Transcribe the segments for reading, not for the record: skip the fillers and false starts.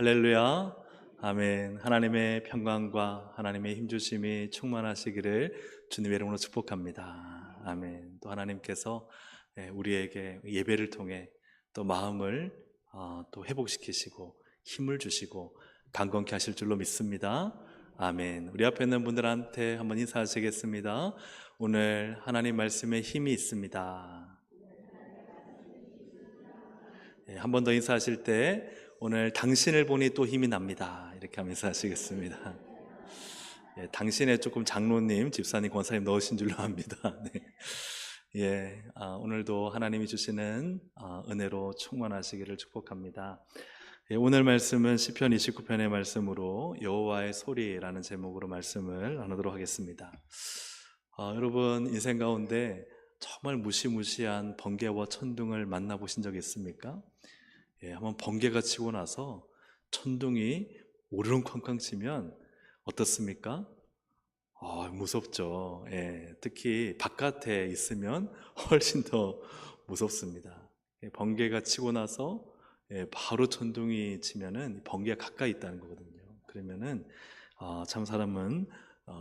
할렐루야. 아멘. 하나님의 평강과 하나님의 힘주심이 충만하시기를 주님의 이름으로 축복합니다. 아멘. 또 하나님께서 우리에게 예배를 통해 또 마음을 또 회복시키시고 힘을 주시고 강건케 하실 줄로 믿습니다. 아멘. 우리 앞에 있는 분들한테 한번 인사하시겠습니다. 오늘 하나님 말씀에 힘이 있습니다. 한 번 더 인사하실 때 오늘 당신을 보니 또 힘이 납니다. 이렇게 하면서 하시겠습니다. 당신에 조금 장로님, 집사님, 권사님 넣으신 줄로 압니다. 네. 오늘도 하나님이 주시는 은혜로 충만하시기를 축복합니다. 오늘 말씀은 시편 29편의 말씀으로 여호와의 소리라는 제목으로 말씀을 나누도록 하겠습니다. 여러분 인생 가운데 정말 무시무시한 번개와 천둥을 만나보신 적 있습니까? 한번 번개가 치고 나서 천둥이 오르렁쾅쾅 치면 어떻습니까? 무섭죠. 특히 바깥에 있으면 훨씬 더 무섭습니다. 번개가 치고 나서 바로 천둥이 치면은 번개가 가까이 있다는 거거든요. 그러면은 참 사람은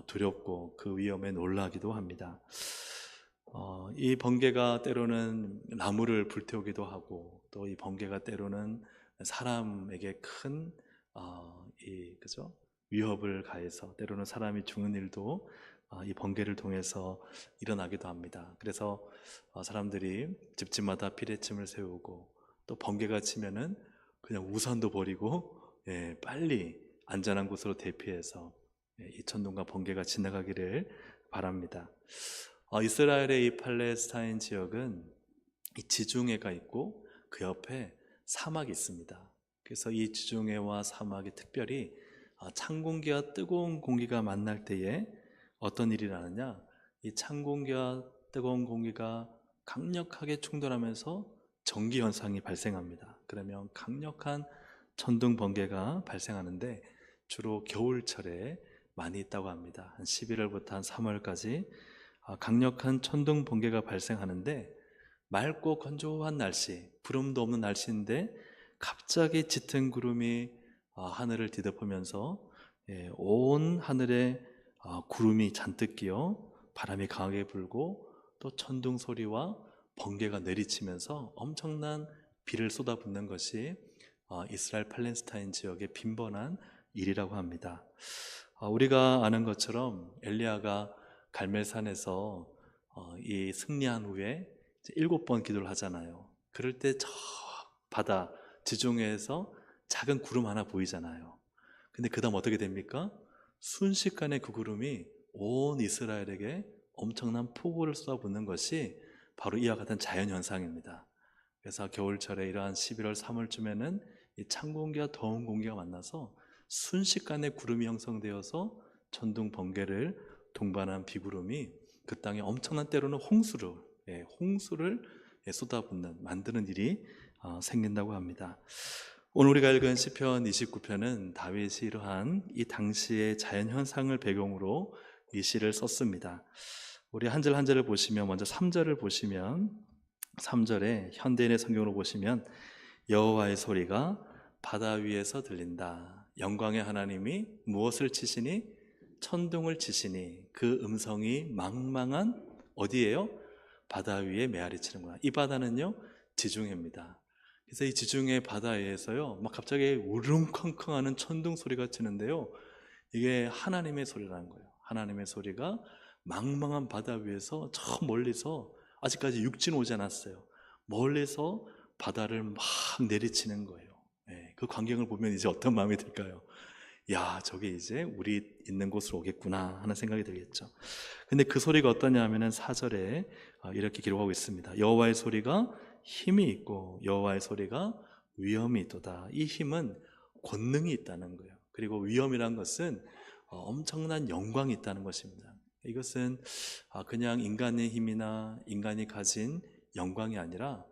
두렵고 그 위험에 놀라기도 합니다. 이 번개가 때로는 나무를 불태우기도 하고 또 이 번개가 때로는 사람에게 큰 그죠? 위협을 가해서 때로는 사람이 죽는 일도 이 번개를 통해서 일어나기도 합니다. 그래서 사람들이 집집마다 피뢰침을 세우고 또 번개가 치면은 그냥 우산도 버리고 빨리 안전한 곳으로 대피해서 이 천둥과 번개가 지나가기를 바랍니다. 이스라엘의 이 팔레스타인 지역은 이 지중해가 있고 그 옆에 사막이 있습니다. 그래서 이 지중해와 사막이 특별히 찬 공기와 뜨거운 공기가 만날 때에 어떤 일이 나느냐, 이 찬 공기와 뜨거운 공기가 강력하게 충돌하면서 전기 현상이 발생합니다. 그러면 강력한 천둥 번개가 발생하는데 주로 겨울철에 많이 있다고 합니다. 한 11월부터 한 3월까지 강력한 천둥 번개가 발생하는데 맑고 건조한 날씨, 구름도 없는 날씨인데 갑자기 짙은 구름이 하늘을 뒤덮으면서 온 하늘에 구름이 잔뜩 끼어 바람이 강하게 불고 또 천둥 소리와 번개가 내리치면서 엄청난 비를 쏟아붓는 것이 이스라엘 팔레스타인 지역의 빈번한 일이라고 합니다. 우리가 아는 것처럼 엘리야가 갈멜산에서 이 승리한 후에 7번 기도를 하잖아요. 그럴 때 저 바다 지중해에서 작은 구름 하나 보이잖아요. 근데 그 다음 어떻게 됩니까? 순식간에 그 구름이 온 이스라엘에게 엄청난 폭우를 쏟아붓는 것이 바로 이와 같은 자연현상입니다. 그래서 겨울철에 이러한 11월 3월쯤에는 이 찬 공기와 더운 공기가 만나서 순식간에 구름이 형성되어서 천둥 번개를 동반한 비구름이 그 땅에 엄청난 때로는 홍수를 쏟아붓는 만드는 일이 생긴다고 합니다. 오늘 우리가 읽은 시편 29편은 다윗이 이러한 이 당시의 자연현상을 배경으로 이 시를 썼습니다. 우리 한 절 한 절을 보시면 먼저 3절을 보시면 3절에 현대인의 성경으로 보시면 여호와의 소리가 바다 위에서 들린다. 영광의 하나님이 무엇을 치시니? 천둥을 치시니 그 음성이 망망한 어디예요? 바다 위에 메아리 치는구나. 이 바다는요 지중해입니다. 그래서 이 지중해 바다에서요 막 갑자기 우릉쾅쾅하는 천둥 소리가 치는데요, 이게 하나님의 소리라는 거예요. 하나님의 소리가 망망한 바다 위에서 저 멀리서, 아직까지 육지는 오지 않았어요, 멀리서 바다를 막 내리치는 거예요. 그 광경을 보면 이제 어떤 마음이 들까요? 야, 저게 이제 우리 있는 곳으로 오겠구나 하는 생각이 들겠죠. 근데 그 소리가 어떠냐 하면은 4절에 이렇게 기록하고 있습니다. 여호와의 소리가 힘이 있고 여호와의 소리가 위엄이 있도다. 이 힘은 권능이 있다는 거예요. 그리고 위엄이란 것은 엄청난 영광이 있다는 것입니다. 이것은 그냥 인간의 힘이나 인간이 가진 영광이 아니라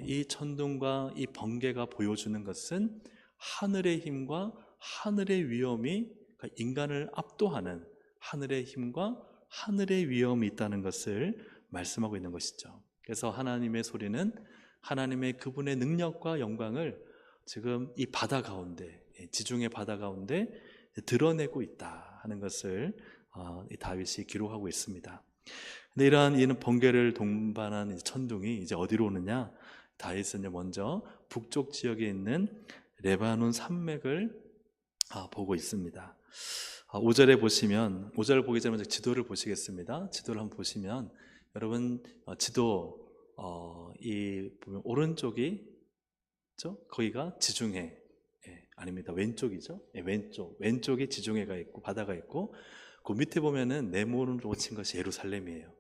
이 천둥과 이 번개가 보여주는 것은 하늘의 힘과 하늘의 위엄이, 인간을 압도하는 하늘의 힘과 하늘의 위엄이 있다는 것을 말씀하고 있는 것이죠. 그래서 하나님의 소리는 하나님의 그분의 능력과 영광을 지금 이 바다 가운데 지중해 바다 가운데 드러내고 있다 하는 것을 이 다윗이 기록하고 있습니다. 근데 이런 번개를 동반한 천둥이 이제 어디로 오느냐? 다윗은 먼저 북쪽 지역에 있는 레바논 산맥을 보고 있습니다. 5절에 보시면, 5절 보기 전에 먼저 지도를 보시겠습니다. 지도를 한번 보시면 여러분 지도 이 보면 오른쪽이 거기가 지중해, 아닙니다. 왼쪽이죠. 왼쪽이 지중해가 있고 바다가 있고, 그 밑에 보면은 네모로 친 것이 예루살렘이에요.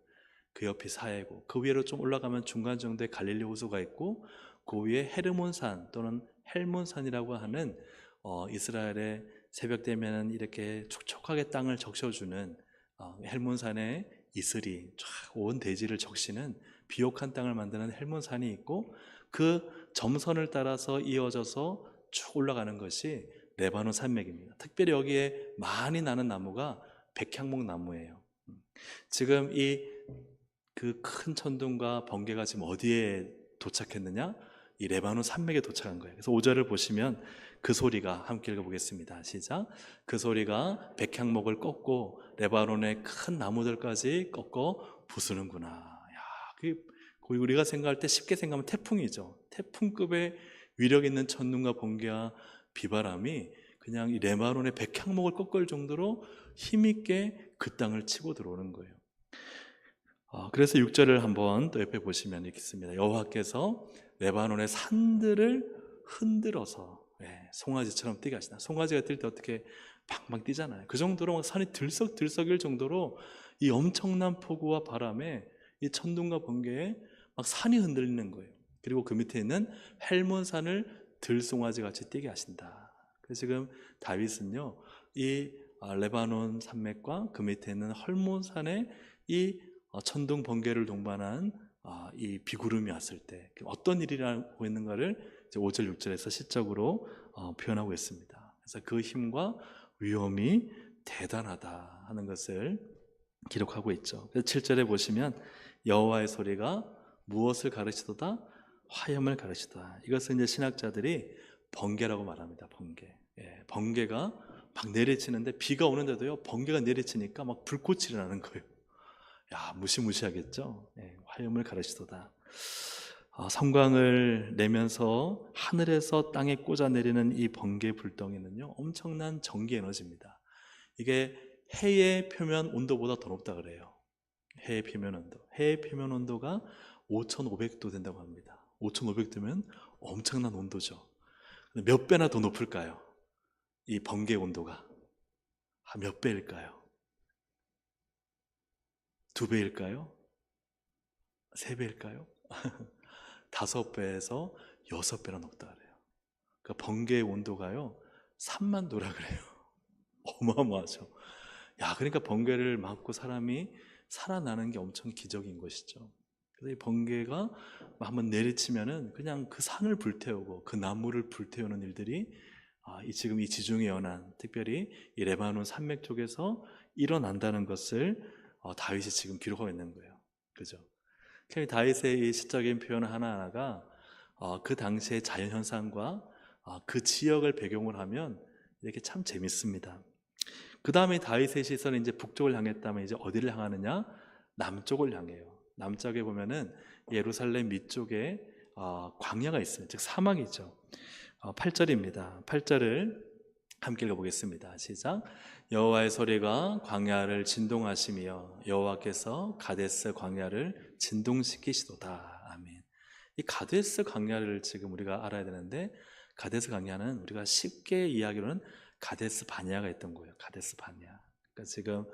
그 옆이 사해고, 그 위로 좀 올라가면 중간 정도에 갈릴리 호수가 있고, 그 위에 헤르몬산 또는 헬몬산이라고 하는 이스라엘의 새벽 되면은 이렇게 촉촉하게 땅을 적셔주는 헬몬산의 이슬이 쫙 온 대지를 적시는 비옥한 땅을 만드는 헬몬산이 있고, 그 점선을 따라서 이어져서 쭉 올라가는 것이 레바논 산맥입니다. 특별히 여기에 많이 나는 나무가 백향목 나무예요. 지금 이 그 큰 천둥과 번개가 지금 어디에 도착했느냐? 이 레바논 산맥에 도착한 거예요. 그래서 5절을 보시면 그 소리가, 함께 읽어보겠습니다. 시작. 그 소리가 백향목을 꺾고 레바논의 큰 나무들까지 꺾어 부수는구나. 야, 그게 우리가 생각할 때 쉽게 생각하면 태풍이죠. 태풍급의 위력 있는 천둥과 번개와 비바람이 그냥 이 레바논의 백향목을 꺾을 정도로 힘있게 그 땅을 치고 들어오는 거예요. 그래서 6절을 한번 또 옆에 보시면 이렇게 있습니다. 여호와께서 레바논의 산들을 흔들어서 송아지처럼 뛰게 하시다. 송아지가 뛸 때 어떻게 팡팡 뛰잖아요. 그 정도로 막 산이 들썩들썩일 정도로 이 엄청난 폭우와 바람에 이 천둥과 번개에 막 산이 흔들리는 거예요. 그리고 그 밑에 있는 헬몬산을 들송아지 같이 뛰게 하신다. 그래서 지금 다윗은요, 이 레바논 산맥과 그 밑에 있는 헐몬산에 이 천둥 번개를 동반한 이 비구름이 왔을 때 어떤 일이라고 있는가를 5절 6절에서 시적으로 표현하고 있습니다. 그래서 그 힘과 위험이 대단하다 하는 것을 기록하고 있죠. 그래서 7절에 보시면 여호와의 소리가 무엇을 가르치도다? 화염을 가르치도다. 이것은 이제 신학자들이 번개라고 말합니다. 번개가 막 내리치는데, 비가 오는데도요 번개가 내리치니까 막 불꽃이 나는 거예요. 야, 무시무시하겠죠. 화염을 가르치도다. 성광을 내면서 하늘에서 땅에 꽂아내리는 이 번개 불덩이는요 엄청난 전기 에너지입니다. 이게 해의 표면 온도보다 더 높다 그래요. 해의 표면 온도가 5,500도 된다고 합니다. 5,500도면 엄청난 온도죠. 몇 배나 더 높을까요? 이 번개 온도가 몇 배일까요? 2배일까요? 3배일까요? 5배에서 6배나 높다 그래요. 그러니까 번개의 온도가요 3만 도라 그래요. 어마어마하죠. 야, 그러니까 번개를 맞고 사람이 살아나는 게 엄청 기적인 것이죠. 그래서 이 번개가 한번 내리치면은 그냥 그 산을 불태우고 그 나무를 불태우는 일들이 지금 이 지중해 연안, 특별히 이 레바논 산맥 쪽에서 일어난다는 것을 다윗이 지금 기록하고 있는 거예요. 그죠? 다윗의 이 시적인 표현 하나하나가 그 당시의 자연현상과 그 지역을 배경으로 하면 이렇게 참 재밌습니다. 그 다음에 다윗의 시선은 이제 북쪽을 향했다면 이제 어디를 향하느냐? 남쪽을 향해요. 남쪽에 보면은 예루살렘 밑쪽에 광야가 있어요. 즉 사막이죠. 8절입니다. 8절을 함께 읽어보겠습니다. 시작. 여호와의 소리가 광야를 진동하시며 여호와께서 가데스 광야를 진동시키시도다. 아멘. 이 가데스 광야를 지금 우리가 알아야 되는데, 가데스 광야는 우리가 쉽게 이야기로는 가데스 바냐가 있던 거예요. 가데스 바냐. 그러니까 지금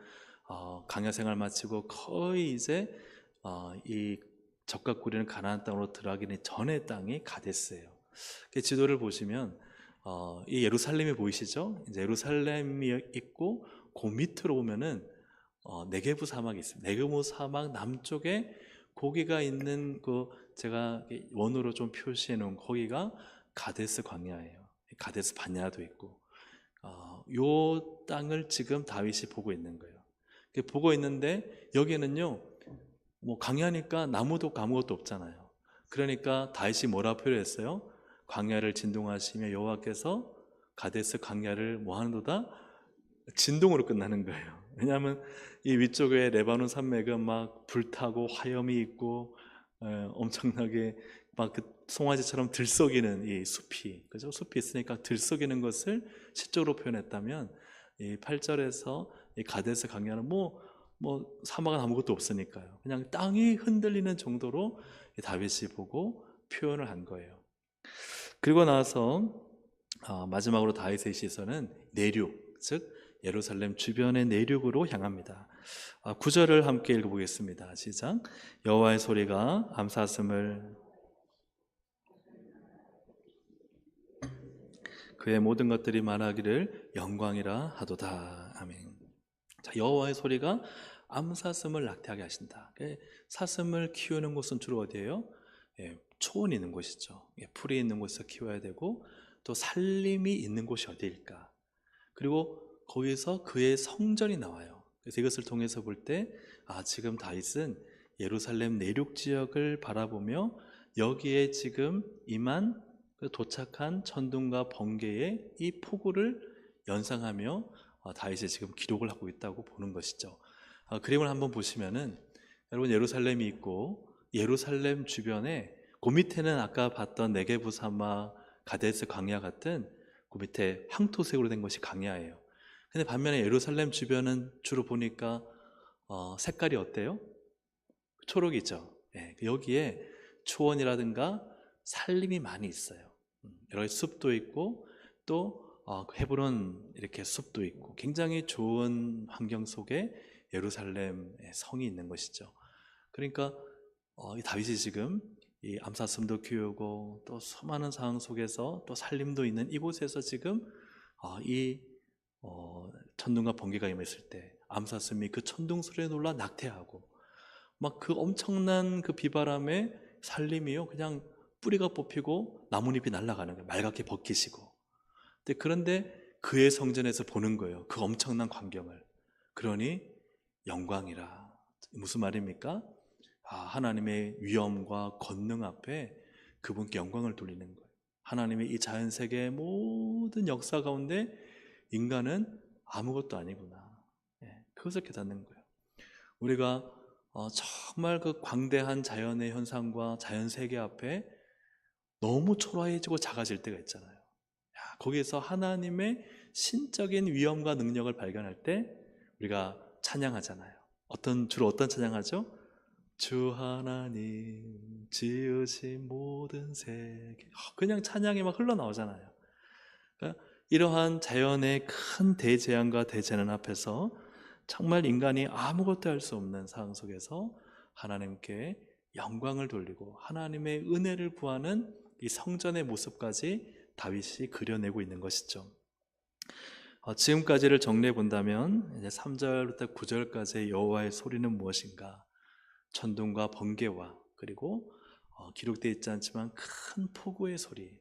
광야 생활 마치고 거의 이제 이 적각 꾸리는 가나안 땅으로 들어가기 전의 땅이 가데스예요. 지도를 보시면 이 예루살렘이 보이시죠? 이제 예루살렘이 있고 그 밑으로 보면은 네게부 사막이 있습니다. 네게부 사막 남쪽에 고기가 있는 그 제가 원으로 좀 표시해 놓은 거기가 가데스 광야예요. 가데스 바냐도 있고 요 땅을 지금 다윗이 보고 있는 거예요. 보고 있는데 여기는요 뭐 광야니까 나무도 아무것도 없잖아요. 그러니까 다윗이 뭐라 표현했어요? 광야를 진동하시며 여호와께서 가데스 광야를 뭐 하는도다? 진동으로 끝나는 거예요. 왜냐하면 이 위쪽에 레바논 산맥은 막 불타고 화염이 있고 엄청나게 막 그 송아지처럼 들썩이는 이 숲이, 그죠? 숲이 있으니까 들썩이는 것을 시적으로 표현했다면, 이 8절에서 이 가데스 광야는 뭐 사막은 아무것도 없으니까요. 그냥 땅이 흔들리는 정도로 다윗이 보고 표현을 한 거예요. 그리고 나서 마지막으로 다윗의 시선은 내륙, 즉 예루살렘 주변의 내륙으로 향합니다. 9절을 함께 읽어보겠습니다. 시작. 여호와의 소리가 암사슴을 그의 모든 것들이 말하기를 영광이라 하도다. 아멘. 자, 여호와의 소리가 암사슴을 낙태하게 하신다. 사슴을 키우는 곳은 주로 어디예요? 초원이 있는 곳이죠. 풀이 있는 곳에서 키워야 되고, 또 살림이 있는 곳이 어디일까? 그리고 거기서 그의 성전이 나와요. 그래서 이것을 통해서 볼 때, 지금 다윗은 예루살렘 내륙 지역을 바라보며 여기에 지금 임한 도착한 천둥과 번개의 이 폭우를 연상하며 다윗이 지금 기록을 하고 있다고 보는 것이죠. 그림을 한번 보시면은, 여러분 예루살렘이 있고 예루살렘 주변에 그 밑에는 아까 봤던 네게부 사막, 가데스 광야 같은 그 밑에 황토색으로 된 것이 광야예요. 근데 반면에 예루살렘 주변은 주로 보니까 색깔이 어때요? 초록이죠. 여기에 초원이라든가 살림이 많이 있어요. 여러 가지 숲도 있고, 또 헤브론 이렇게 숲도 있고, 굉장히 좋은 환경 속에 예루살렘의 성이 있는 것이죠. 그러니까 이 다윗이 지금 이 암사슴도 키우고 또 수많은 상황 속에서 또 살림도 있는 이곳에서 지금 이 천둥과 번개가 임했을 때 암사슴이 그 천둥 소리에 놀라 낙태하고, 막 그 엄청난 그 비바람에 살림이요 그냥 뿌리가 뽑히고 나뭇잎이 날아가는 거예요. 말갛게 벗기시고. 그런데 그의 성전에서 보는 거예요. 그 엄청난 광경을. 그러니 영광이라. 무슨 말입니까? 하나님의 위엄과 권능 앞에 그분께 영광을 돌리는 거예요. 하나님의 이 자연세계의 모든 역사 가운데 인간은 아무것도 아니구나. 그것을 깨닫는 거예요. 우리가 정말 그 광대한 자연의 현상과 자연세계 앞에 너무 초라해지고 작아질 때가 있잖아요. 거기에서 하나님의 신적인 위엄과 능력을 발견할 때 우리가 찬양하잖아요. 주로 어떤 찬양하죠? 주 하나님 지으신 모든 세계. 그냥 찬양이 막 흘러나오잖아요. 그러니까 이러한 자연의 큰 대재앙과 대재난 앞에서 정말 인간이 아무것도 할 수 없는 상황 속에서 하나님께 영광을 돌리고 하나님의 은혜를 구하는 이 성전의 모습까지 다윗이 그려내고 있는 것이죠. 지금까지를 정리해 본다면 이제 3절부터 9절까지의 여호와의 소리는 무엇인가? 천둥과 번개와 그리고 기록되어 있지 않지만 큰 폭우의 소리,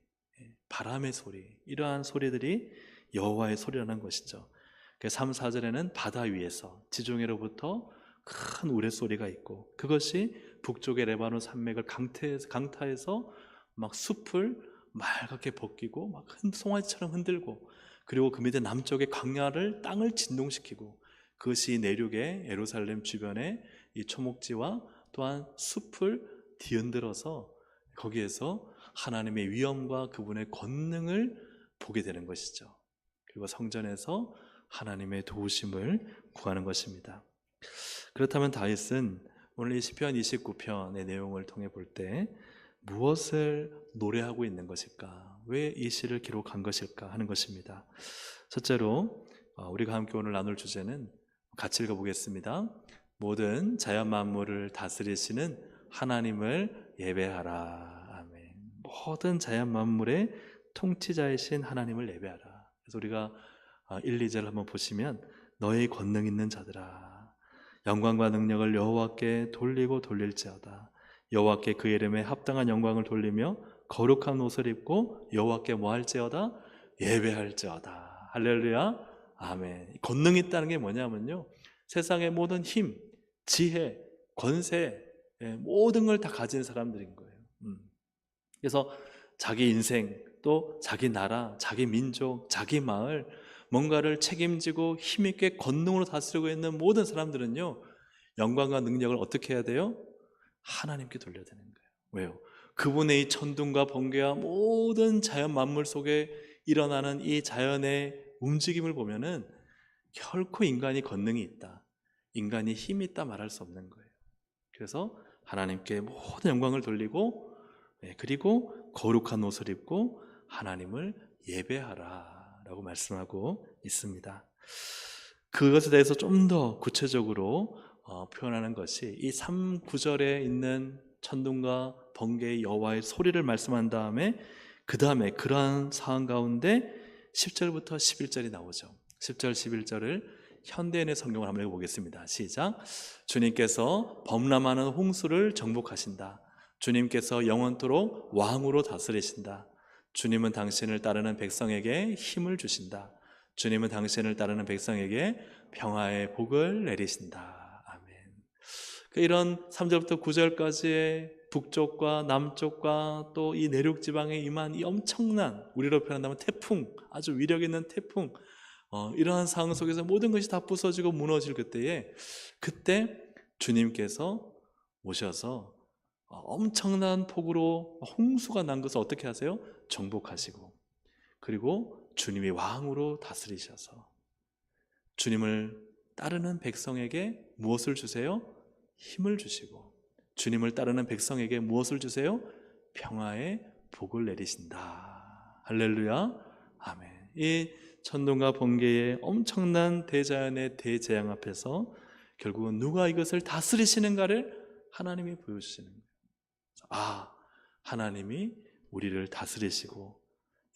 바람의 소리, 이러한 소리들이 여호와의 소리라는 것이죠. 3, 4절에는 바다 위에서 지중해로부터 큰 우레소리가 있고, 그것이 북쪽의 레바논 산맥을 강타해서 막 숲을 맑게 벗기고 막 송아지처럼 흔들고, 그리고 그 밑에 남쪽의 광야를 땅을 진동시키고, 그것이 내륙의 예루살렘 주변의 이 초목지와 또한 숲을 뒤흔들어서 거기에서 하나님의 위엄과 그분의 권능을 보게 되는 것이죠. 그리고 성전에서 하나님의 도우심을 구하는 것입니다. 그렇다면 다윗은 오늘 이 시편 29편의 내용을 통해 볼 때 무엇을 노래하고 있는 것일까? 왜 이 시를 기록한 것일까 하는 것입니다. 첫째로 우리가 함께 오늘 나눌 주제는 같이 읽어보겠습니다. 모든 자연 만물을 다스리시는 하나님을 예배하라. 아멘. 모든 자연 만물의 통치자이신 하나님을 예배하라. 그래서 우리가 1, 2절 한번 보시면, 너의 권능 있는 자들아 영광과 능력을 여호와께 돌리고 돌릴지어다. 여호와께 그 이름에 합당한 영광을 돌리며 거룩한 옷을 입고 여호와께 뭐 할지어다? 예배할지어다. 할렐루야. 아멘. 권능이 있다는 게 뭐냐면요, 세상의 모든 힘, 지혜, 권세, 모든 걸 다 가진 사람들인 거예요. 그래서 자기 인생, 또 자기 나라, 자기 민족, 자기 마을 뭔가를 책임지고 힘있게 권능으로 다스리고 있는 모든 사람들은요, 영광과 능력을 어떻게 해야 돼요? 하나님께 돌려야 되는 거예요. 왜요? 그분의 이 천둥과 번개와 모든 자연 만물 속에 일어나는 이 자연의 움직임을 보면은 결코 인간이 권능이 있다, 인간이 힘이 있다 말할 수 없는 거예요. 그래서 하나님께 모든 영광을 돌리고, 그리고 거룩한 옷을 입고 하나님을 예배하라 라고 말씀하고 있습니다. 그것에 대해서 좀 더 구체적으로 표현하는 것이 이 3구절에 있는 천둥과 번개의 여호와의 소리를 말씀한 다음에, 그 다음에 그러한 상황 가운데 10절부터 11절이 나오죠. 10절 11절을 현대인의 성경을 한번 읽어보겠습니다. 시작. 주님께서 범람하는 홍수를 정복하신다. 주님께서 영원토록 왕으로 다스리신다. 주님은 당신을 따르는 백성에게 힘을 주신다. 주님은 당신을 따르는 백성에게 평화의 복을 내리신다. 아멘. 이런 3절부터 9절까지의 북쪽과 남쪽과 또 이 내륙 지방에 임한 이 엄청난, 우리로 표현한다면 태풍, 아주 위력 있는 태풍, 이러한 상황 속에서 모든 것이 다 부서지고 무너질 그때 주님께서 오셔서 엄청난 폭우로 홍수가 난 것을 어떻게 하세요? 정복하시고, 그리고 주님이 왕으로 다스리셔서 주님을 따르는 백성에게 무엇을 주세요? 힘을 주시고, 주님을 따르는 백성에게 무엇을 주세요? 평화의 복을 내리신다. 할렐루야. 아멘. 이 천둥과 번개의 엄청난 대자연의 대재앙 앞에서 결국은 누가 이것을 다스리시는가를 하나님이 보여주시는 거예요. 하나님이 우리를 다스리시고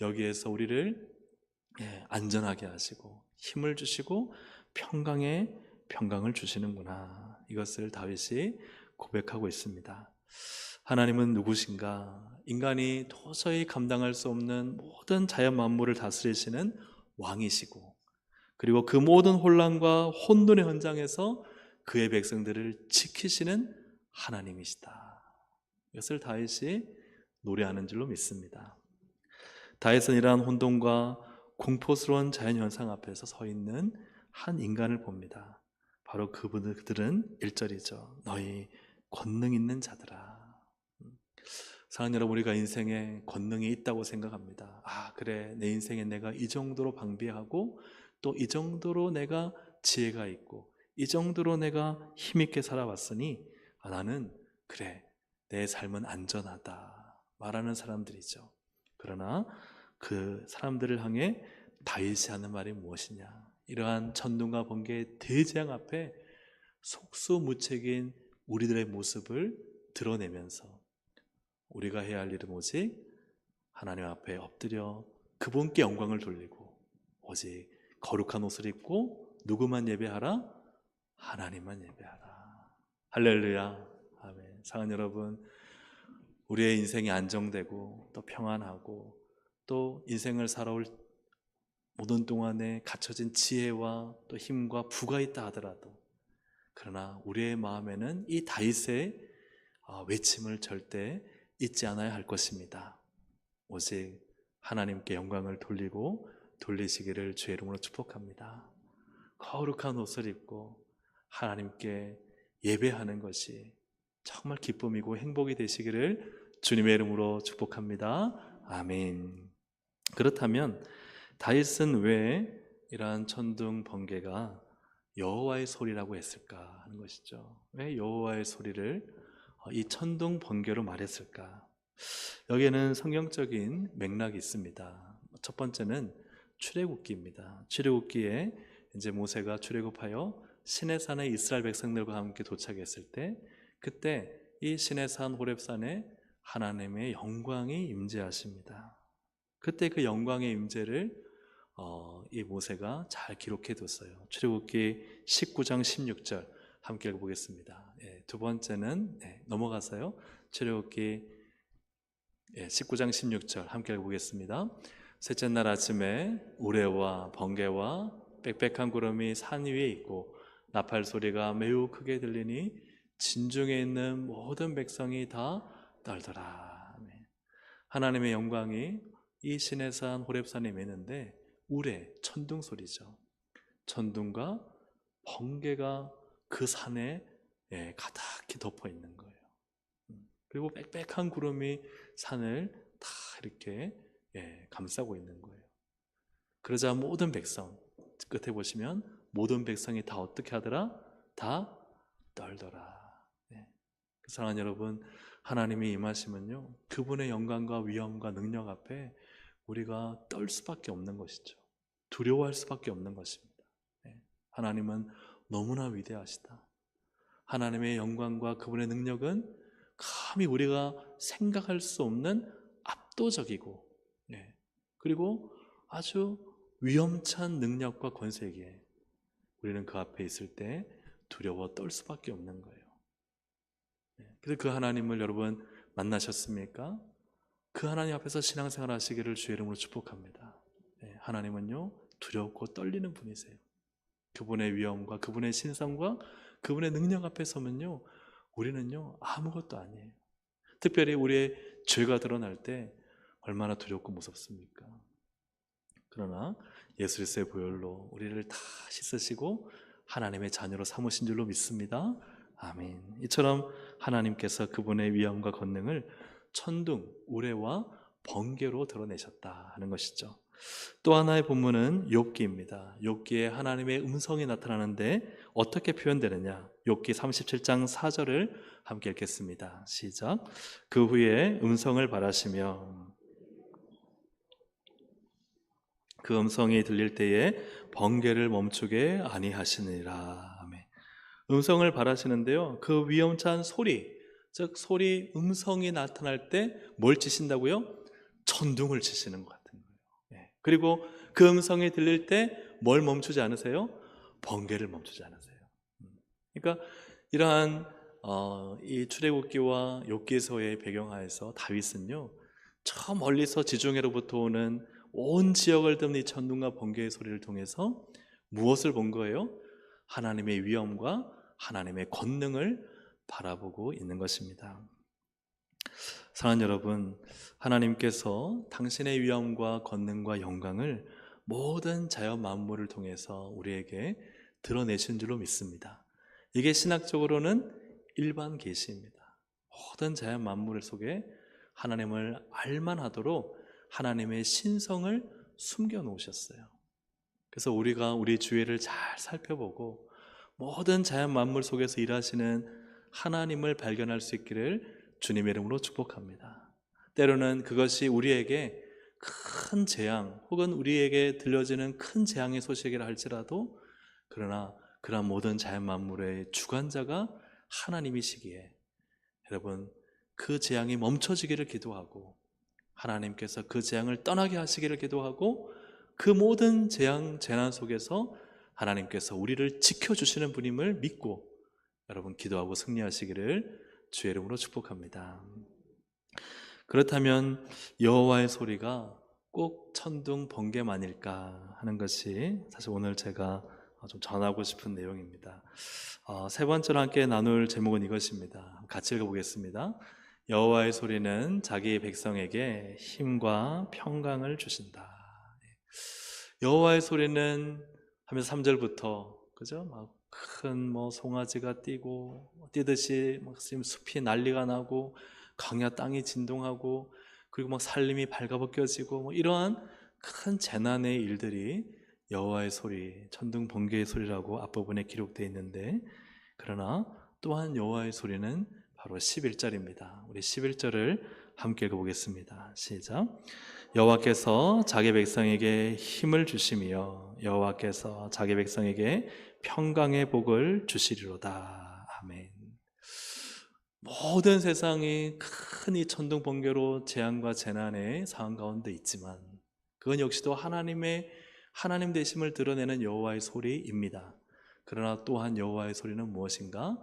여기에서 우리를 안전하게 하시고 힘을 주시고 평강을 주시는구나. 이것을 다윗이 고백하고 있습니다. 하나님은 누구신가? 인간이 도저히 감당할 수 없는 모든 자연 만물을 다스리시는 왕이시고, 그리고 그 모든 혼란과 혼돈의 현장에서 그의 백성들을 지키시는 하나님이시다. 이것을 다윗이 노래하는 줄로 믿습니다. 다윗은 이러한 혼돈과 공포스러운 자연현상 앞에서 서 있는 한 인간을 봅니다. 바로 그들은 1절이죠. 너희 권능 있는 자들아. 사랑하는 여러분, 우리가 인생에 권능이 있다고 생각합니다. 그래, 내 인생에 내가 이 정도로 방비하고 또 이 정도로 내가 지혜가 있고 이 정도로 내가 힘있게 살아왔으니 나는 그래, 내 삶은 안전하다 말하는 사람들이죠. 그러나 그 사람들을 향해 다윗이 하는 말이 무엇이냐? 이러한 천둥과 번개의 대재앙 앞에 속수무책인 우리들의 모습을 드러내면서 우리가 해야 할 일은 오직 하나님 앞에 엎드려 그분께 영광을 돌리고 오직 거룩한 옷을 입고 누구만 예배하라? 하나님만 예배하라. 할렐루야. 아멘. 사랑하는 여러분, 우리의 인생이 안정되고 또 평안하고 또 인생을 살아올 모든 동안에 갖춰진 지혜와 또 힘과 부가 있다 하더라도, 그러나 우리의 마음에는 이 다윗의 외침을 절대 잊지 않아야 할 것입니다. 오직 하나님께 영광을 돌리시기를 주의 이름으로 축복합니다. 거룩한 옷을 입고 하나님께 예배하는 것이 정말 기쁨이고 행복이 되시기를 주님의 이름으로 축복합니다. 아멘. 그렇다면 다윗은 왜 이러한 천둥 번개가 여호와의 소리라고 했을까 하는 것이죠. 왜 여호와의 소리를 이 천둥 번개로 말했을까? 여기에는 성경적인 맥락이 있습니다. 첫 번째는 출애굽기입니다. 출애굽기에 이제 모세가 출애굽하여 시내산에 이스라엘 백성들과 함께 도착했을 때, 그때 이 시내산 호렙산에 하나님의 영광이 임재하십니다. 그때 그 영광의 임재를 이 모세가 잘 기록해 뒀어요. 출애굽기 19장 16절 함께 읽어보겠습니다. 두 번째는 넘어가서요. 출애굽기 19장 16절 함께 읽어보겠습니다. 셋째 날 아침에 우레와 번개와 빽빽한 구름이 산 위에 있고 나팔 소리가 매우 크게 들리니 진중에 있는 모든 백성이 다 떨더라. 하나님의 영광이 이 시내산 호렙산에 매는데 우레, 천둥 소리죠. 천둥과 번개가 그 산에 가득히 덮어 있는 거예요. 그리고 빽빽한 구름이 산을 다 이렇게 감싸고 있는 거예요. 그러자 모든 백성, 끝에 보시면 모든 백성이 다 어떻게 하더라? 다 떨더라. 사랑하는 여러분, 하나님이 임하시면요, 그분의 영광과 위엄과 능력 앞에 우리가 떨 수밖에 없는 것이죠. 두려워할 수밖에 없는 것입니다. 하나님은 너무나 위대하시다. 하나님의 영광과 그분의 능력은 감히 우리가 생각할 수 없는 압도적이고, 그리고 아주 위험찬 능력과 권세기에 우리는 그 앞에 있을 때 두려워 떨 수밖에 없는 거예요. 그래서 그 하나님을 여러분 만나셨습니까? 그 하나님 앞에서 신앙생활 하시기를 주의 이름으로 축복합니다. 하나님은요, 두렵고 떨리는 분이세요. 그분의 위엄과 그분의 신성과 그분의 능력 앞에 서면요, 우리는요 아무것도 아니에요. 특별히 우리의 죄가 드러날 때 얼마나 두렵고 무섭습니까? 그러나 예수 그리스도의 보혈로 우리를 다 씻으시고 하나님의 자녀로 삼으신 줄로 믿습니다. 아멘. 이처럼 하나님께서 그분의 위엄과 권능을 천둥, 우레와 번개로 드러내셨다 하는 것이죠. 또 하나의 본문은 욥기입니다. 욥기에 하나님의 음성이 나타나는데 어떻게 표현되느냐? 욥기 37장 4절을 함께 읽겠습니다. 시작. 그 후에 음성을 바라시며 그 음성이 들릴 때에 번개를 멈추게 아니하시니라. 아멘. 음성을 바라시는데요, 그 위험찬 소리, 즉 소리, 음성이 나타날 때 뭘 치신다고요? 천둥을 치시는 것 같은 거예요. 그리고 그 음성이 들릴 때 뭘 멈추지 않으세요? 번개를 멈추지 않으세요. 그러니까 이러한 이 출애굽기와 욥기서의 배경하에서 다윗은요, 저 멀리서 지중해로부터 오는 온 지역을 덮는 이 천둥과 번개의 소리를 통해서 무엇을 본 거예요? 하나님의 위엄과 하나님의 권능을 바라보고 있는 것입니다. 사랑하는 여러분, 하나님께서 당신의 위엄과 권능과 영광을 모든 자연 만물을 통해서 우리에게 드러내신 줄로 믿습니다. 이게 신학적으로는 일반 계시입니다. 모든 자연 만물 속에 하나님을 알만하도록 하나님의 신성을 숨겨 놓으셨어요. 그래서 우리가 우리 주위를 잘 살펴보고 모든 자연 만물 속에서 일하시는 하나님을 발견할 수 있기를 주님의 이름으로 축복합니다. 때로는 그것이 우리에게 큰 재앙 혹은 우리에게 들려지는 큰 재앙의 소식이라 할지라도, 그러나 그런 모든 자연 만물의 주관자가 하나님이시기에 여러분, 그 재앙이 멈춰지기를 기도하고 하나님께서 그 재앙을 떠나게 하시기를 기도하고, 그 모든 재앙, 재난 속에서 하나님께서 우리를 지켜주시는 분임을 믿고 여러분 기도하고 승리하시기를 주의 이름으로 축복합니다. 그렇다면 여호와의 소리가 꼭 천둥 번개만일까 하는 것이 사실 오늘 제가 좀 전하고 싶은 내용입니다. 세 번째로 함께 나눌 제목은 이것입니다. 같이 읽어보겠습니다. 여호와의 소리는 자기 백성에게 힘과 평강을 주신다. 여호와의 소리는 하면서 3절부터 그죠? 막 큰 송아지가 뛰듯이 막 숲이 난리가 나고 강야 땅이 진동하고 그리고 막 산림이 발가벗겨지고 이러한 큰 재난의 일들이 여호와의 소리, 천둥 번개의 소리라고 앞부분에 기록되어 있는데, 그러나 또한 여호와의 소리는 바로 11절입니다. 우리 11절을 함께 읽어보겠습니다. 시작. 여호와께서 자기 백성에게 힘을 주시며 여호와께서 자기 백성에게 평강의 복을 주시리로다. 아멘. 모든 세상이 큰 이 천둥 번개로 재앙과 재난의 상황 가운데 있지만 그건 역시도 하나님 되심을 드러내는 여호와의 소리입니다. 그러나 또한 여호와의 소리는 무엇인가?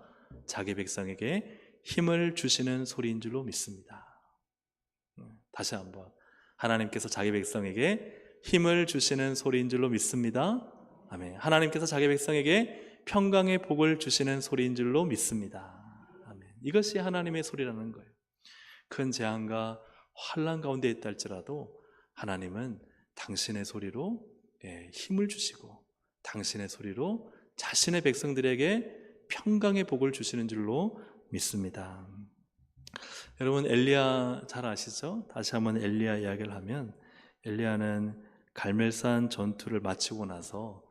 자기 백성에게 힘을 주시는 소리인 줄로 믿습니다. 다시 한번, 하나님께서 자기 백성에게 힘을 주시는 소리인 줄로 믿습니다. 아멘. 하나님께서 자기 백성에게 평강의 복을 주시는 소리인 줄로 믿습니다. 아멘. 이것이 하나님의 소리라는 거예요. 큰 재앙과 환난 가운데 있다 할지라도 하나님은 당신의 소리로 힘을 주시고 당신의 소리로 자신의 백성들에게 평강의 복을 주시는 줄로 믿습니다. 여러분, 엘리야 잘 아시죠? 다시 한번 엘리야 이야기를 하면, 엘리야는 갈멜산 전투를 마치고 나서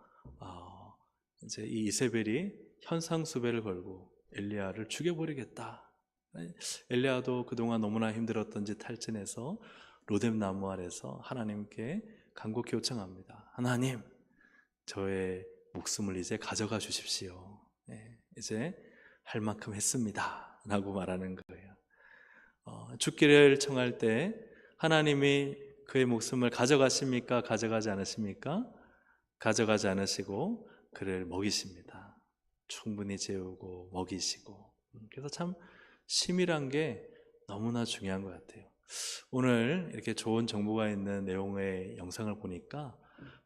이제 이 이세벨이 현상수배를 걸고 엘리야를 죽여버리겠다. 엘리야도 그동안 너무나 힘들었던지 탈진해서 로뎀 나무 아래서 하나님께 간곡히 요청합니다. 하나님, 저의 목숨을 이제 가져가 주십시오. 이제 할 만큼 했습니다 라고 말하는 거예요. 죽기를 청할 때 하나님이 그의 목숨을 가져가십니까? 가져가지 않으십니까? 가져가지 않으시고 그를 먹이십니다. 충분히 재우고 먹이시고. 그래서 참 심이란 게 너무나 중요한 것 같아요. 오늘 이렇게 좋은 정보가 있는 내용의 영상을 보니까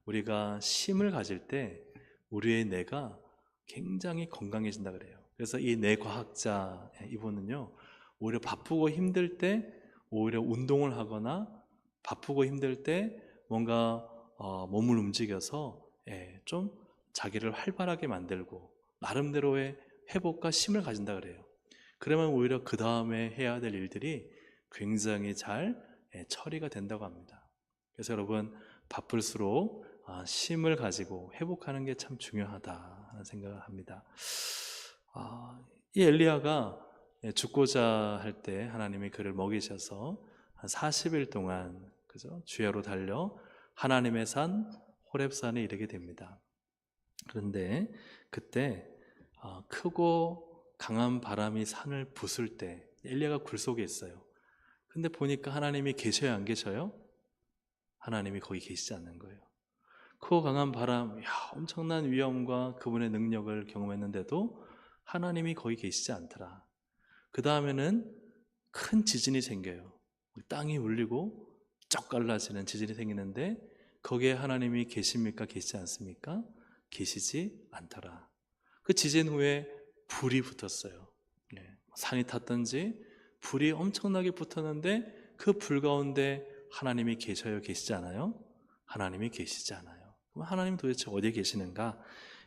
우리가 심을 가질 때 우리의 뇌가 굉장히 건강해진다 그래요. 그래서 이 뇌과학자 이분은요, 오히려 바쁘고 힘들 때 오히려 운동을 하거나 바쁘고 힘들 때 뭔가 몸을 움직여서 좀 자기를 활발하게 만들고 나름대로의 회복과 힘을 가진다 그래요. 그러면 오히려 그 다음에 해야 될 일들이 굉장히 잘 처리가 된다고 합니다. 그래서 여러분, 바쁠수록 힘을 가지고 회복하는 게 참 중요하다는 생각을 합니다. 이 엘리야가 죽고자 할 때 하나님이 그를 먹이셔서 한 40일 동안 그죠? 주야로 달려 하나님의 산 호렙산에 이르게 됩니다. 그런데 그때 크고 강한 바람이 산을 부술 때 엘리야가 굴 속에 있어요. 근데 보니까 하나님이 계셔요, 안 계셔요? 하나님이 거기 계시지 않는 거예요. 크고 강한 바람, 엄청난 위험과 그분의 능력을 경험했는데도 하나님이 거기 계시지 않더라. 그 다음에는 큰 지진이 생겨요. 땅이 울리고 쩍 갈라지는 지진이 생기는데 거기에 하나님이 계십니까? 계시지 않습니까? 계시지 않더라. 그 지진 후에 불이 붙었어요. 산이 탔던지 불이 엄청나게 붙었는데 그 불 가운데 하나님이 계셔요? 계시지 않아요? 하나님이 계시지 않아요. 그럼 하나님 도대체 어디에 계시는가?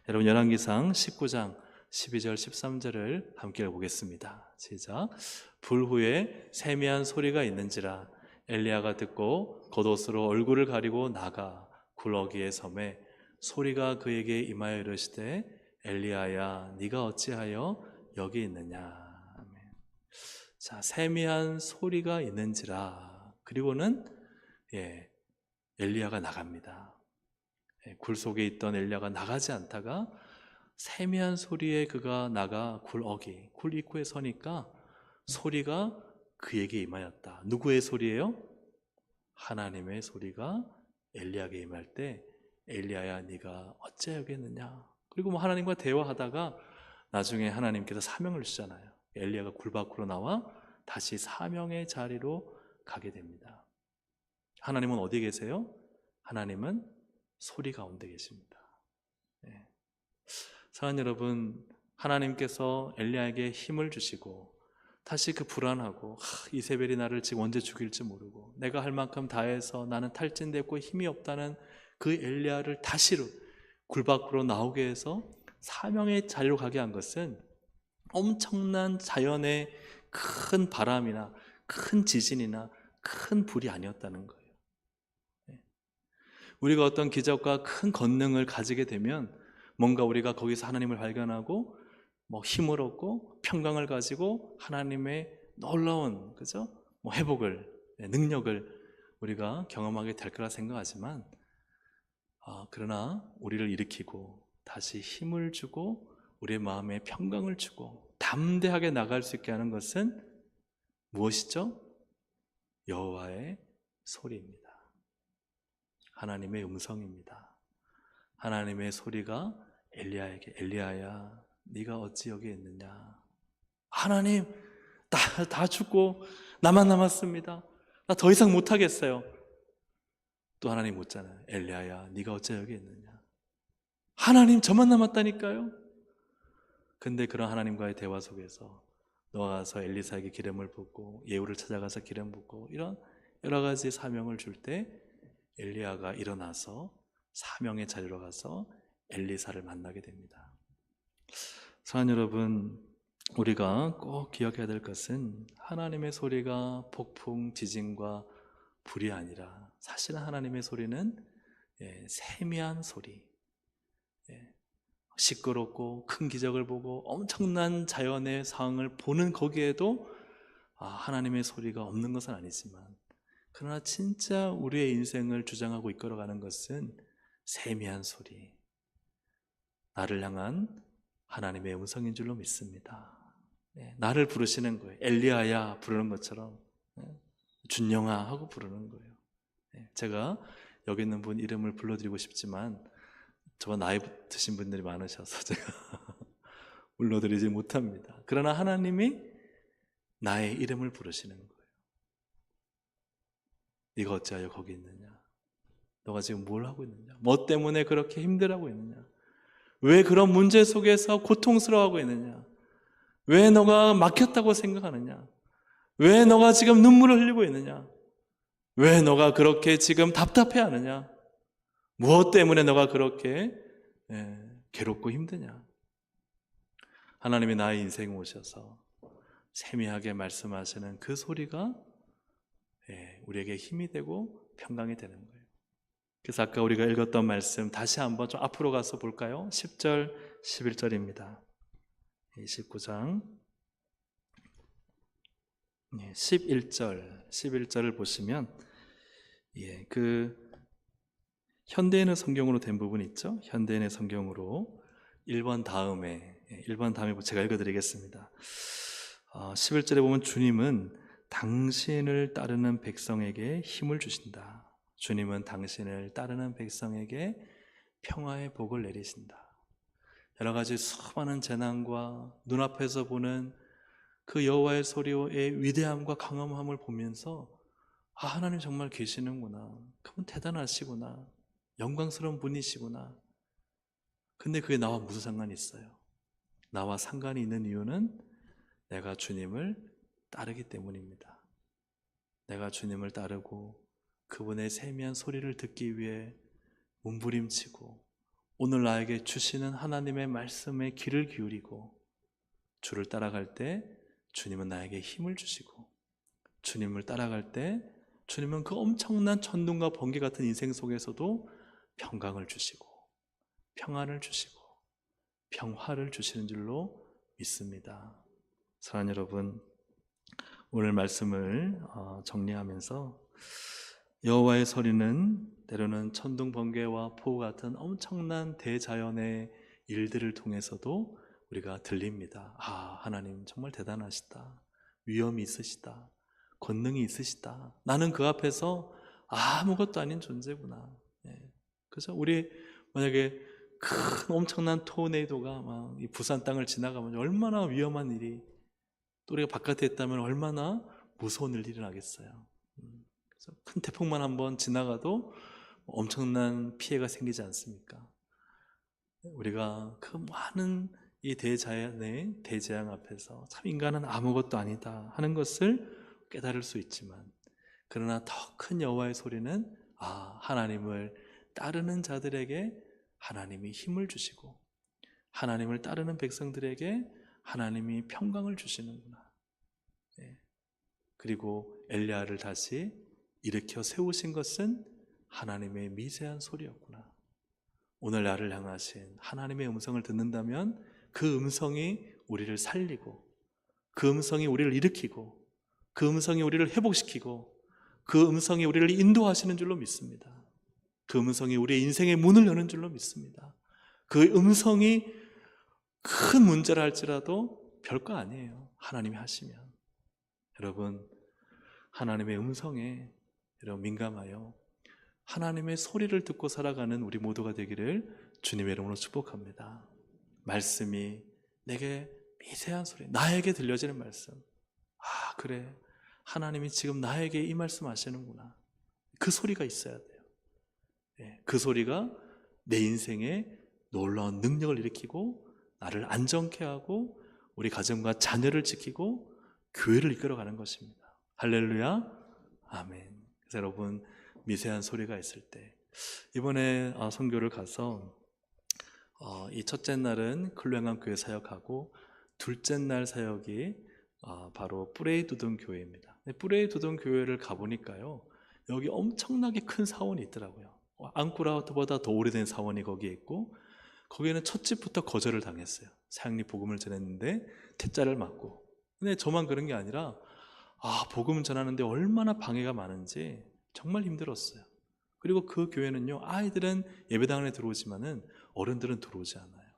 여러분, 열왕기상 19장 12절 13절을 함께 보겠습니다. 시작. 불 후에 세미한 소리가 있는지라 엘리야가 듣고 겉옷으로 얼굴을 가리고 나가 굴러기에 섬에 소리가 그에게 임하여 이르시되 엘리야야, 네가 어찌하여 여기 있느냐. 아멘. 자, 세미한 소리가 있는지라. 그리고는 엘리야가 나갑니다. 굴 속에 있던 엘리야가 나가지 않다가 세미한 소리에 그가 나가 굴 입구에 서니까 소리가 그에게 임하였다. 누구의 소리예요? 하나님의 소리가 엘리야에게 임할 때 엘리야야, 네가 어째 여기 있느냐. 그리고 하나님과 대화하다가 나중에 하나님께서 사명을 주잖아요. 엘리야가 굴 밖으로 나와 다시 사명의 자리로 가게 됩니다. 하나님은 어디에 계세요? 하나님은 소리 가운데 계십니다. 사랑하는 여러분, 하나님께서 엘리야에게 힘을 주시고 다시 그 불안하고 이세벨이 나를 지금 언제 죽일지 모르고 내가 할 만큼 다 해서 나는 탈진됐고 힘이 없다는 그 엘리야를 다시로 굴 밖으로 나오게 해서 사명의 자리로 가게 한 것은 엄청난 자연의 큰 바람이나 큰 지진이나 큰 불이 아니었다는 거예요. 우리가 어떤 기적과 큰 권능을 가지게 되면 뭔가 우리가 거기서 하나님을 발견하고 힘을 얻고 평강을 가지고 하나님의 놀라운 회복을, 능력을 우리가 경험하게 될 거라 생각하지만 그러나 우리를 일으키고 다시 힘을 주고 우리의 마음에 평강을 주고 담대하게 나갈 수 있게 하는 것은 무엇이죠? 여호와의 소리입니다. 하나님의 음성입니다. 하나님의 소리가 엘리야에게 엘리야야, 네가 어찌 여기 있느냐. 하나님, 다 죽고 나만 남았습니다. 나 더 이상 못하겠어요. 또 하나님 묻잖아요. 엘리야야, 네가 어째 여기 있느냐. 하나님, 저만 남았다니까요. 근데 그런 하나님과의 대화 속에서 너가 가서 엘리사에게 기름을 붓고 예후를 찾아가서 기름 붓고 이런 여러 가지 사명을 줄 때 엘리야가 일어나서 사명의 자리로 가서 엘리사를 만나게 됩니다. 사랑하는 여러분, 우리가 꼭 기억해야 될 것은 하나님의 소리가 폭풍, 지진과 불이 아니라 사실은 하나님의 소리는 세미한 소리, 시끄럽고 큰 기적을 보고 엄청난 자연의 상황을 보는 거기에도 하나님의 소리가 없는 것은 아니지만, 그러나 진짜 우리의 인생을 주장하고 이끌어가는 것은 세미한 소리, 나를 향한 하나님의 음성인 줄로 믿습니다. 나를 부르시는 거예요. 엘리야야 부르는 것처럼 준영아 하고 부르는 거예요. 제가 여기 있는 분 이름을 불러드리고 싶지만 저와 나이 드신 분들이 많으셔서 제가 불러드리지 못합니다. 그러나 하나님이 나의 이름을 부르시는 거예요. 네가 어찌하여 거기 있느냐? 너가 지금 뭘 하고 있느냐? 뭐 때문에 그렇게 힘들어하고 있느냐? 왜 그런 문제 속에서 고통스러워하고 있느냐? 왜 너가 막혔다고 생각하느냐? 왜 너가 지금 눈물을 흘리고 있느냐? 왜 너가 그렇게 지금 답답해하느냐? 무엇 때문에 너가 그렇게 괴롭고 힘드냐? 하나님이 나의 인생에 오셔서 세미하게 말씀하시는 그 소리가 우리에게 힘이 되고 평강이 되는 거예요. 그래서 아까 우리가 읽었던 말씀 다시 한번 좀 앞으로 가서 볼까요? 10절, 11절입니다. 29장 11절을 보시면 그 현대인의 성경으로 된 부분이 있죠. 현대인의 성경으로 1번 다음에 제가 읽어드리겠습니다. 11절에 보면 주님은 당신을 따르는 백성에게 힘을 주신다. 주님은 당신을 따르는 백성에게 평화의 복을 내리신다. 여러 가지 수많은 재난과 눈앞에서 보는 그 여호와의 소리의 위대함과 강함을 보면서 하나님 정말 계시는구나. 그분 대단하시구나. 영광스러운 분이시구나. 근데 그게 나와 무슨 상관이 있어요? 나와 상관이 있는 이유는 내가 주님을 따르기 때문입니다. 내가 주님을 따르고 그분의 세미한 소리를 듣기 위해 몸부림치고 오늘 나에게 주시는 하나님의 말씀에 귀를 기울이고 주를 따라갈 때 주님은 나에게 힘을 주시고, 주님을 따라갈 때 주님은 그 엄청난 천둥과 번개 같은 인생 속에서도 평강을 주시고 평안을 주시고 평화를 주시는 줄로 믿습니다. 사랑하는 여러분, 오늘 말씀을 정리하면서 여호와의 소리는 때로는 천둥 번개와 폭우 같은 엄청난 대자연의 일들을 통해서도 우리가 들립니다. 하나님 정말 대단하시다. 위엄이 있으시다. 권능이 있으시다. 나는 그 앞에서 아무것도 아닌 존재구나. 그래서 우리 만약에 큰 엄청난 토네이도가 막 이 부산 땅을 지나가면 얼마나 위험한 일이, 또 우리가 바깥에 있다면 얼마나 무서운 일이 일어나겠어요. 그래서 큰 태풍만 한번 지나가도 엄청난 피해가 생기지 않습니까? 우리가 그 많은 이 대자연의 대재앙 앞에서 참 인간은 아무것도 아니다 하는 것을 깨달을 수 있지만, 그러나 더 큰 여호와의 소리는 하나님을 따르는 자들에게 하나님이 힘을 주시고 하나님을 따르는 백성들에게 하나님이 평강을 주시는구나. 그리고 엘리야를 다시 일으켜 세우신 것은 하나님의 미세한 소리였구나. 오늘 나를 향하신 하나님의 음성을 듣는다면 그 음성이 우리를 살리고, 그 음성이 우리를 일으키고, 그 음성이 우리를 회복시키고, 그 음성이 우리를 인도하시는 줄로 믿습니다. 그 음성이 우리의 인생의 문을 여는 줄로 믿습니다. 그 음성이 큰 문제라 할지라도 별거 아니에요. 하나님이 하시면. 여러분, 하나님의 음성에 여러분 민감하여 하나님의 소리를 듣고 살아가는 우리 모두가 되기를 주님의 이름으로 축복합니다. 말씀이 내게 미세한 소리, 나에게 들려지는 말씀, 그래, 하나님이 지금 나에게 이 말씀 하시는구나. 그 소리가 있어야 돼요. 그 소리가 내 인생에 놀라운 능력을 일으키고 나를 안정케 하고 우리 가정과 자녀를 지키고 교회를 이끌어가는 것입니다. 할렐루야, 아멘. 그래서 여러분, 미세한 소리가 있을 때, 이번에 선교를 가서 이 첫째 날은 클로양강 교회 사역하고, 둘째 날 사역이 바로 뿌레이두둥 교회입니다. 뿌레이두둥 교회를 가보니까요, 여기 엄청나게 큰 사원이 있더라고요. 앙코라보다 더 오래된 사원이 거기에 있고, 거기에는 첫 집부터 거절을 당했어요. 사형리 복음을 전했는데 퇴짜를 맞고. 근데 저만 그런 게 아니라 복음 전하는데 얼마나 방해가 많은지 정말 힘들었어요. 그리고 그 교회는요, 아이들은 예배당 안에 들어오지만은 어른들은 들어오지 않아요.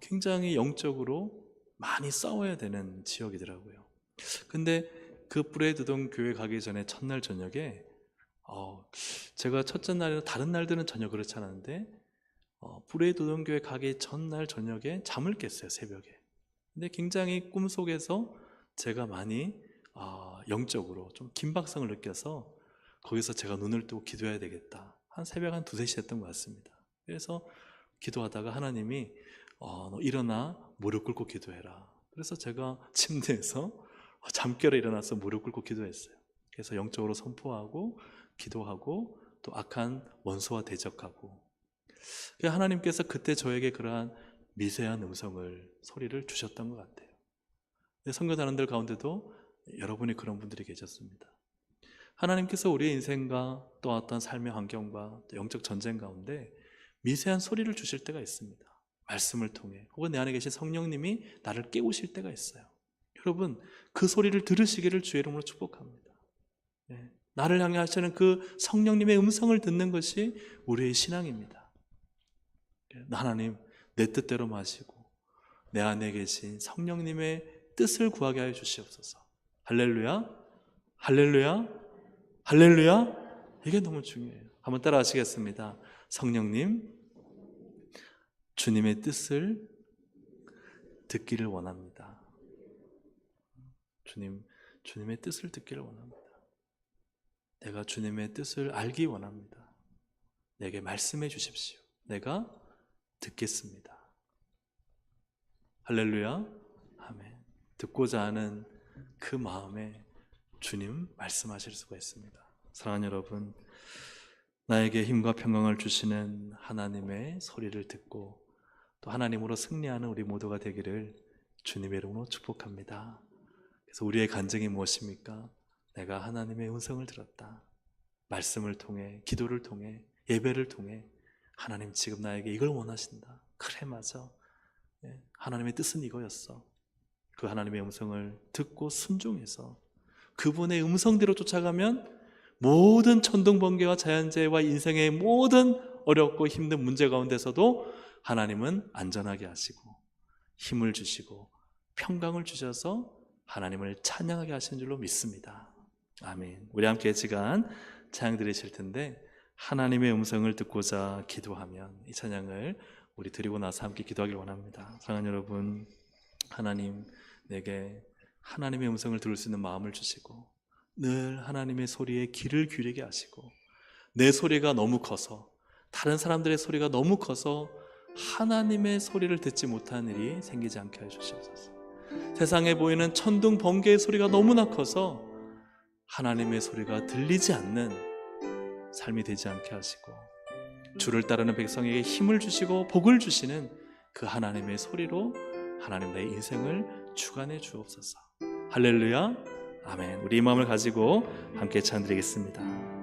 굉장히 영적으로 많이 싸워야 되는 지역이더라고요. 근데 그 뿌레두동 교회 가기 전에 첫날 저녁에 제가 첫째 날이나 다른 날들은 전혀 그렇지 않았는데 뿌레두동 교회 가기 전날 저녁에 잠을 깼어요, 새벽에. 근데 굉장히 꿈속에서 제가 많이 영적으로 좀 긴박성을 느껴서 거기서 제가 눈을 뜨고 기도해야 되겠다. 한 새벽 한 2-3시 했던 것 같습니다. 그래서 기도하다가 하나님이 너 일어나 무릎 꿇고 기도해라. 그래서 제가 침대에서 잠결에 일어나서 무릎 꿇고 기도했어요. 그래서 영적으로 선포하고 기도하고 또 악한 원수와 대적하고, 하나님께서 그때 저에게 그러한 미세한 음성을, 소리를 주셨던 것 같아요. 선교단원들 가운데도 여러분이 그런 분들이 계셨습니다. 하나님께서 우리의 인생과 또 어떤 삶의 환경과 또 영적 전쟁 가운데 미세한 소리를 주실 때가 있습니다. 말씀을 통해, 혹은 내 안에 계신 성령님이 나를 깨우실 때가 있어요. 여러분, 그 소리를 들으시기를 주의 이름으로 축복합니다. 나를 향해 하시는 그 성령님의 음성을 듣는 것이 우리의 신앙입니다. 하나님, 내 뜻대로 마시고 내 안에 계신 성령님의 뜻을 구하게 하여 주시옵소서. 할렐루야, 할렐루야, 할렐루야. 이게 너무 중요해요. 한번 따라 하시겠습니다. 성령님, 주님의 뜻을 듣기를 원합니다. 주님의 뜻을 듣기를 원합니다. 내가 주님의 뜻을 알기 원합니다. 내게 말씀해 주십시오. 내가 듣겠습니다. 할렐루야, 아멘. 듣고자 하는 그 마음에 주님 말씀하실 수가 있습니다. 사랑하는 여러분, 나에게 힘과 평강을 주시는 하나님의 소리를 듣고 또 하나님으로 승리하는 우리 모두가 되기를 주님의 이름으로 축복합니다. 그래서 우리의 간증이 무엇입니까? 내가 하나님의 음성을 들었다. 말씀을 통해, 기도를 통해, 예배를 통해 하나님 지금 나에게 이걸 원하신다. 그래, 맞아. 하나님의 뜻은 이거였어. 그 하나님의 음성을 듣고 순종해서 그분의 음성대로 쫓아가면 모든 천둥 번개와 자연재해와 인생의 모든 어렵고 힘든 문제 가운데서도 하나님은 안전하게 하시고 힘을 주시고 평강을 주셔서 하나님을 찬양하게 하시는 줄로 믿습니다. 아멘. 우리 함께 시간 찬양 드리실 텐데, 하나님의 음성을 듣고자 기도하면 이 찬양을 우리 드리고 나서 함께 기도하길 원합니다. 사랑하는 여러분, 하나님, 내게 하나님의 음성을 들을 수 있는 마음을 주시고 늘 하나님의 소리에 귀를 기울이게 하시고, 내 소리가 너무 커서, 다른 사람들의 소리가 너무 커서 하나님의 소리를 듣지 못하는 일이 생기지 않게 해주시옵소서. 세상에 보이는 천둥 번개의 소리가 너무나 커서 하나님의 소리가 들리지 않는 삶이 되지 않게 하시고, 주를 따르는 백성에게 힘을 주시고 복을 주시는 그 하나님의 소리로 하나님 내 인생을 주관해 주옵소서. 할렐루야, 아멘. 우리 이 마음을 가지고 함께 찬양드리겠습니다.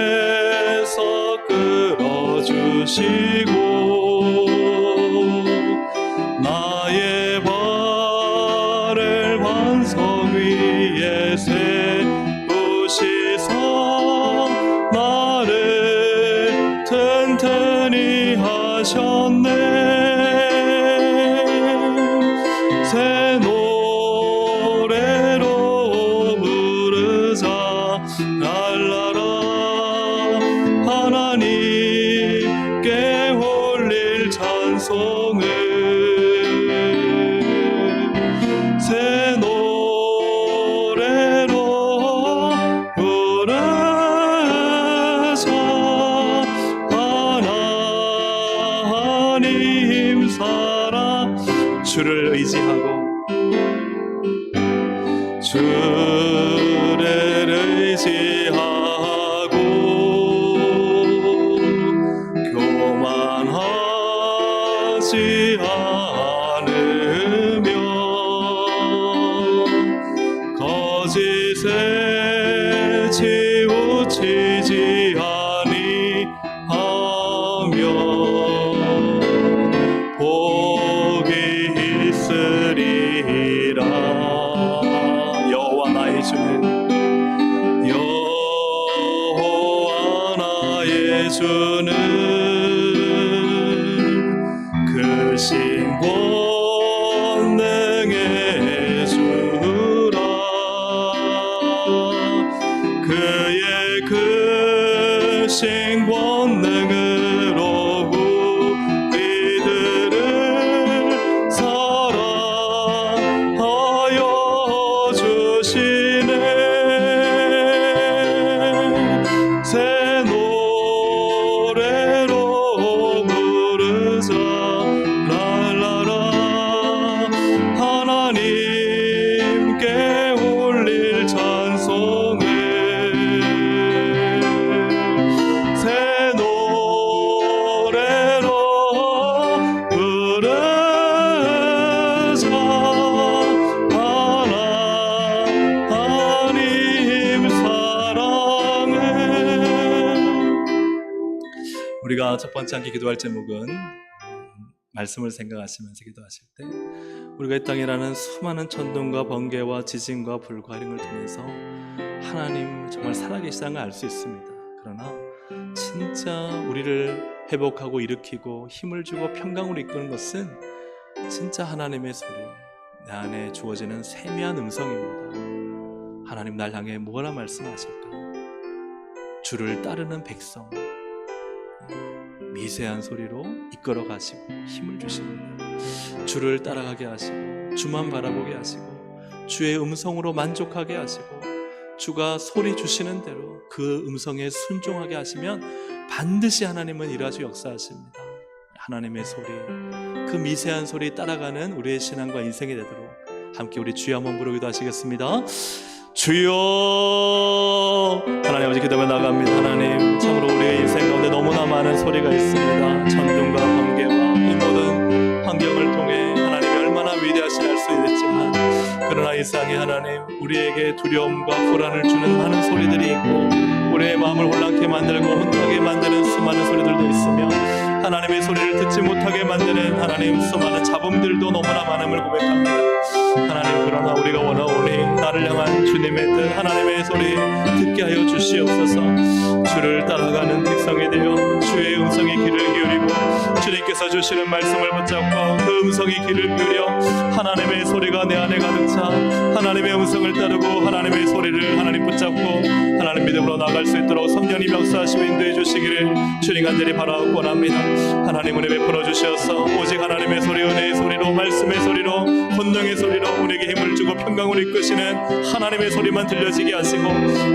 수렁에서 찬송을 새 노래로 부르자. 하나님 사랑 주를 의지하고 주를 의지하고 교만하지 않으며 거짓에 치우치지 아니하며 복이 있으리라. 여호와 나의 주는 여호와 나의 주는 크신 권능의 주라. 그의 크신 권능으로 우리들을 사랑하여 주시네. 새 노래로 부르자. 랄라라. 하나님께 올릴 찬송을 새 노래로 부르자. 하나님 사랑을. 우리가 첫 번째 함께 기도할 제목은 말씀을 생각하시면서 기도하실 때 우리가 이 땅이라는 수많은 천둥과 번개와 지진과 불과 이런 걸 통해서 하나님 정말 살아계시다는 걸 알 수 있습니다. 그러나 진짜 우리를 회복하고 일으키고 힘을 주고 평강으로 이끄는 것은 진짜 하나님의 소리, 내 안에 주어지는 세미한 음성입니다. 하나님 날 향해 뭐라 말씀하실까? 주를 따르는 백성, 미세한 소리로 이끌어 가시고 힘을 주십니다. 주를 따라가게 하시고 주만 바라보게 하시고 주의 음성으로 만족하게 하시고 주가 소리 주시는 대로 그 음성에 순종하게 하시면 반드시 하나님은 일하시고 역사하십니다. 하나님의 소리, 그 미세한 소리 따라가는 우리의 신앙과 인생이 되도록 함께 우리 주여 한번 부르기도 하시겠습니다. 주여. 하나님 아버지 기도가 나갑니다. 하나님 참으로 우리의 인생 가운데 너무나 많은 소리가 있습니다. 천둥과 번개와 이 모든 환경을 통해 하나님이 얼마나 위대하신 알 수 있겠지만 그러나 이 세상에 하나님 우리에게 두려움과 불안을 주는 많은 소리들이 있고 우리의 마음을 혼란케 만들고 혼탁하게 만드는 수많은 소리들도 있으며 하나님의 소리를 듣지 못하게 만드는 하나님 수많은 잡음들도 너무나 많음을 고백합니다. 하나님 그러나 우리가 원하오니 나를 향한 주님의 뜻 하나님의 소리 듣게 하여 주시옵소서. 주를 따라가는 백성이 되어 주의 음성에 귀를 기울이고 주님께서 주시는 말씀을 붙잡고 그 음성에 귀를 기울여 하나님의 소리가 내 안에 가득 차 하나님의 음성을 따르고 하나님의 소리를 하나님 붙잡고 하나님 믿음으로 나아갈 수 있도록 성령님 역사하시고 인도해 주시기를 주님 간절히 바라옵고 원합니다. 하나님 은혜 베풀어 주셔서 오직 하나님의 소리, 은혜의 소리로, 말씀의 소리로, 권능의 소리로 우리에게 힘을 주고 평강으로 이끄시는 하나님의 소리만 들려지게 하시고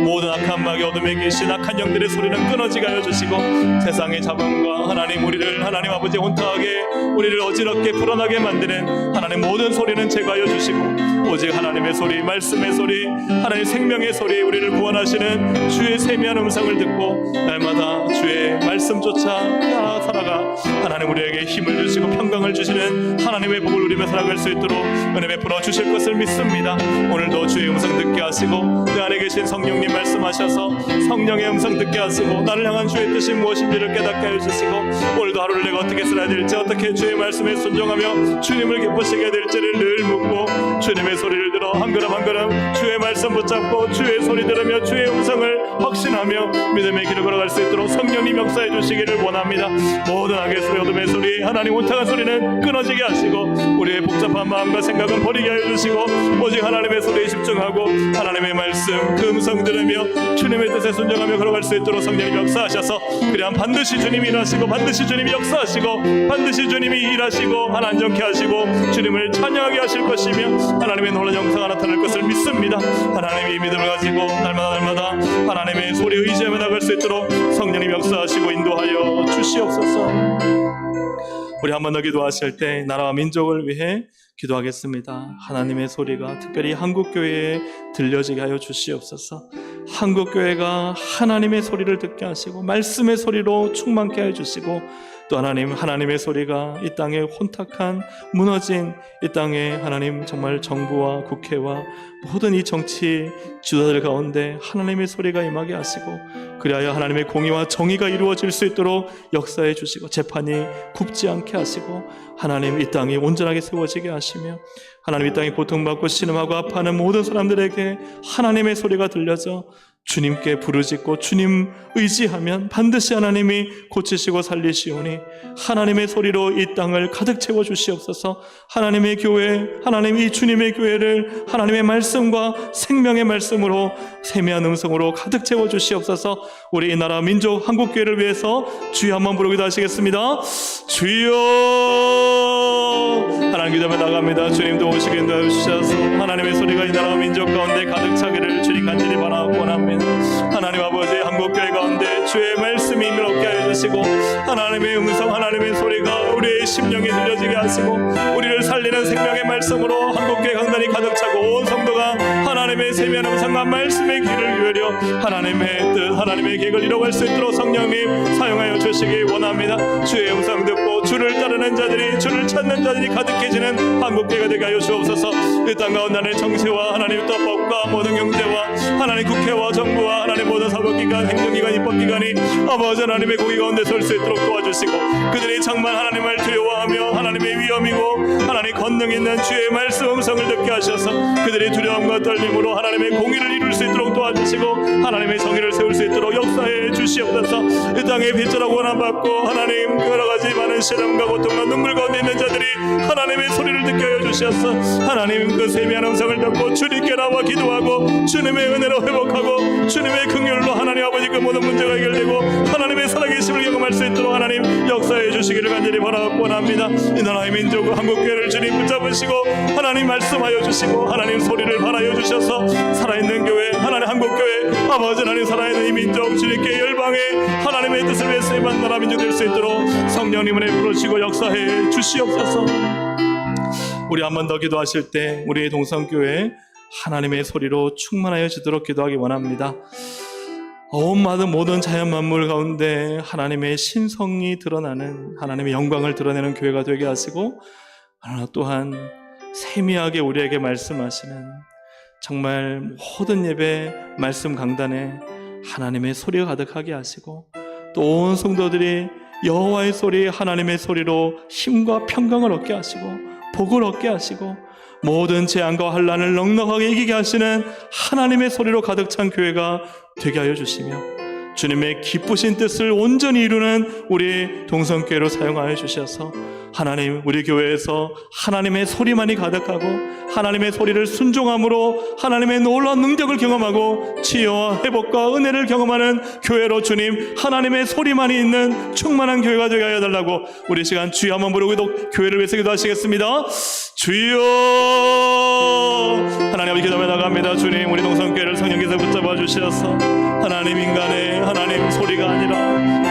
모든 악한 마귀 어둠에 계신 악한 영들의 소리는 끊어지게 하여 주시고 세상의 잡음과 하나님 우리를 하나님 아버지 혼탁하게 우리를 어지럽게 불안하게 만드는 하나님 모든 소리는 제거하여 주시고 오직 하나님의 소리, 말씀의 소리, 하나님 생명의 소리, 우리를 구원하시는 주의 세미한 음성을 듣고 날마다 주의 말씀 쫓아 살아가 하나님 우리에게 힘을 주시고 평강을 주시는 하나님의 복을 누리며 살아갈 수 있도록 은혜 베풀어 주실 것을 믿습니다. 오늘도 주의 음성 듣게 하시고 내 안에 계신 성령님 말씀하셔서 성령의 음성 듣게 하시고 나를 향한 주의 뜻이 무엇인지를 깨닫게 해주시고 오늘도 하루를 내가 어떻게 살아야 될지 어떻게 주의 말씀에 순종하며 주님을 기쁘시게 될지를 늘 묻고 주님의 하나님의 소리를 들어 한 걸음 한 걸음 주의 말씀 붙잡고 주의 소리 들으며 주의 음성을 확신하며 믿음의 길을 걸어갈 수 있도록 성령님 역사해 주시기를 원합니다. 모든 악의 소리, 어둠의 소리, 하나님 온탁한 소리는 끊어지게 하시고 우리의 복잡한 마음과 생각은 버리게 하여 주시고 오직 하나님의 소리에 집중하고 하나님의 말씀 그 음성 들으며 주님의 뜻에 순종하며 걸어갈 수 있도록 성령님 역사하셔서 그래야 반드시 주님이 일하시고 반드시 주님이 역사하시고 반드시 주님이 일하시고 하나 안정케 하시고 주님을 찬양하게 하실 것이며 하나님의 놀라운 역사가 나타날 것을 믿습니다. 하나님이 믿음을 가지고 날마다 하나님의 소리에 의지하며 나갈 수 있도록 성령님 역사하시고 인도하여 주시옵소서. 우리 한 번 더 기도하실 때 나라와 민족을 위해 기도하겠습니다. 하나님의 소리가 특별히 한국교회에 들려지게 하여 주시옵소서. 한국교회가 하나님의 소리를 듣게 하시고 말씀의 소리로 충만케 하여 주시고 또 하나님의 소리가 이 땅에 혼탁한 무너진 이 땅에 하나님 정말 정부와 국회와 모든 이 정치 지도자들 가운데 하나님의 소리가 임하게 하시고 그리하여 하나님의 공의와 정의가 이루어질 수 있도록 역사해 주시고 재판이 굽지 않게 하시고 하나님 이 땅이 온전하게 세워지게 하시며 하나님 이 땅에 고통받고 신음하고 아파하는 모든 사람들에게 하나님의 소리가 들려져 주님께 부르짖고 주님 의지하면 반드시 하나님이 고치시고 살리시오니 하나님의 소리로 이 땅을 가득 채워 주시옵소서. 하나님의 교회, 하나님 이 주님의 교회를 하나님의 말씀과 생명의 말씀으로 세미한 음성으로 가득 채워 주시옵소서. 우리 이 나라 민족 한국교회를 위해서 주여 한번 부르기도 하시겠습니다. 주여. 하나님 기도하며 나갑니다. 주님도 오시게 인도하여 주셔서 하나님의 소리가 이 나라 민족 가운데 가득 차기를 주님 간절히 원합니다. 하나님 아버지 한국교회 가운데 주의 말씀이 힘을 얻게 하여 주시고 하나님의 음성 하나님의 소리가 우리의 심령에 들려지게 하시고 우리를 살리는 생명의 말씀으로 한국교회 강단이 가득 차고 온 성도가 하나님의 세미한 음성과 말씀의 귀를 기울여 하나님의 뜻 하나님의 계획을 이뤄갈 수 있도록 성령님 사용하여 주시기 원합니다. 주의 음성 듣고 주를 따르는 자들이 주를 찾는 자들이 가득해지는 한국교회가 되게 하여 주옵소서. 이 땅 가운데 하나님의 정세와 하나님의 법과 모든 경제와 하나님 국회와 정부와 하나님 모든 사법기관 행정기관 입법기관이 아버지 하나님의 공의 가운데 설 수 있도록 도와주시고 그들이 정말 하나님을 두려워하며 하나님의 위엄이고 하나님 권능 있는 주의 말씀 음성을 듣게 하셔서 그들이 두려움과 떨림으로 하나님의 공의를 이룰 수 있도록 도와주시고 하나님의 정의를 세울 수 있도록 역사해 주시옵소서. 이 땅에 빚자라고 원함받고 하나님 여러 가지 많은 시련과 고통과 눈물 가운데 있는 자들이 하나님의 소리를 듣게 하여 주셔서 하나님 그 세미한 음성을 듣고 주님께 나와 기도하고 주님의 은혜로 회복하고 주님의 긍휼로 하나님 아버지 그 모든 문제가 해결되고 하나님의 살아계심을 경험할 수 있도록 하나님 역사해 주시기를 간절히 원합니다. 이 나라의 민족 한국교회를 주님 붙잡으시고 하나님 말씀하여 주시고 하나님 소리를 발하여 주셔서 살아있는 교회 하나님 한국교회 아버지 하나님 살아있는 이 민족 주님께 열방에 하나님의 뜻을 위해 쓰임받는 나라 민족 될 수 있도록 성령님을 부르시고 역사해 주시옵소서. 우리 한 번 더 기도하실 때 우리의 동성교회 하나님의 소리로 충만하여 지도록 기도하기 원합니다. 온 모든 자연 만물 가운데 하나님의 신성이 드러나는 하나님의 영광을 드러내는 교회가 되게 하시고 하나 또한 세미하게 우리에게 말씀하시는 정말 모든 예배 말씀 강단에 하나님의 소리가 가득하게 하시고 또 온 성도들이 여호와의 소리 하나님의 소리로 힘과 평강을 얻게 하시고 복을 얻게 하시고 모든 재앙과 환난을 넉넉하게 이기게 하시는 하나님의 소리로 가득 찬 교회가 되게 하여 주시며 주님의 기쁘신 뜻을 온전히 이루는 우리 동성교회로 사용하여 주셔서 하나님 우리 교회에서 하나님의 소리만이 가득하고 하나님의 소리를 순종함으로 하나님의 놀라운 능력을 경험하고 치유와 회복과 은혜를 경험하는 교회로 주님 하나님의 소리만이 있는 충만한 교회가 되게 하여 달라고 우리 시간 주여 한번 부르고 교회를 위해서 기도하시겠습니다. 주여. 하나님 아버지 기도하며 나갑니다. 주님 우리 동성교회를 성령께서 붙잡아 주셔서 하나님 인간의 하나님 소리가 아니라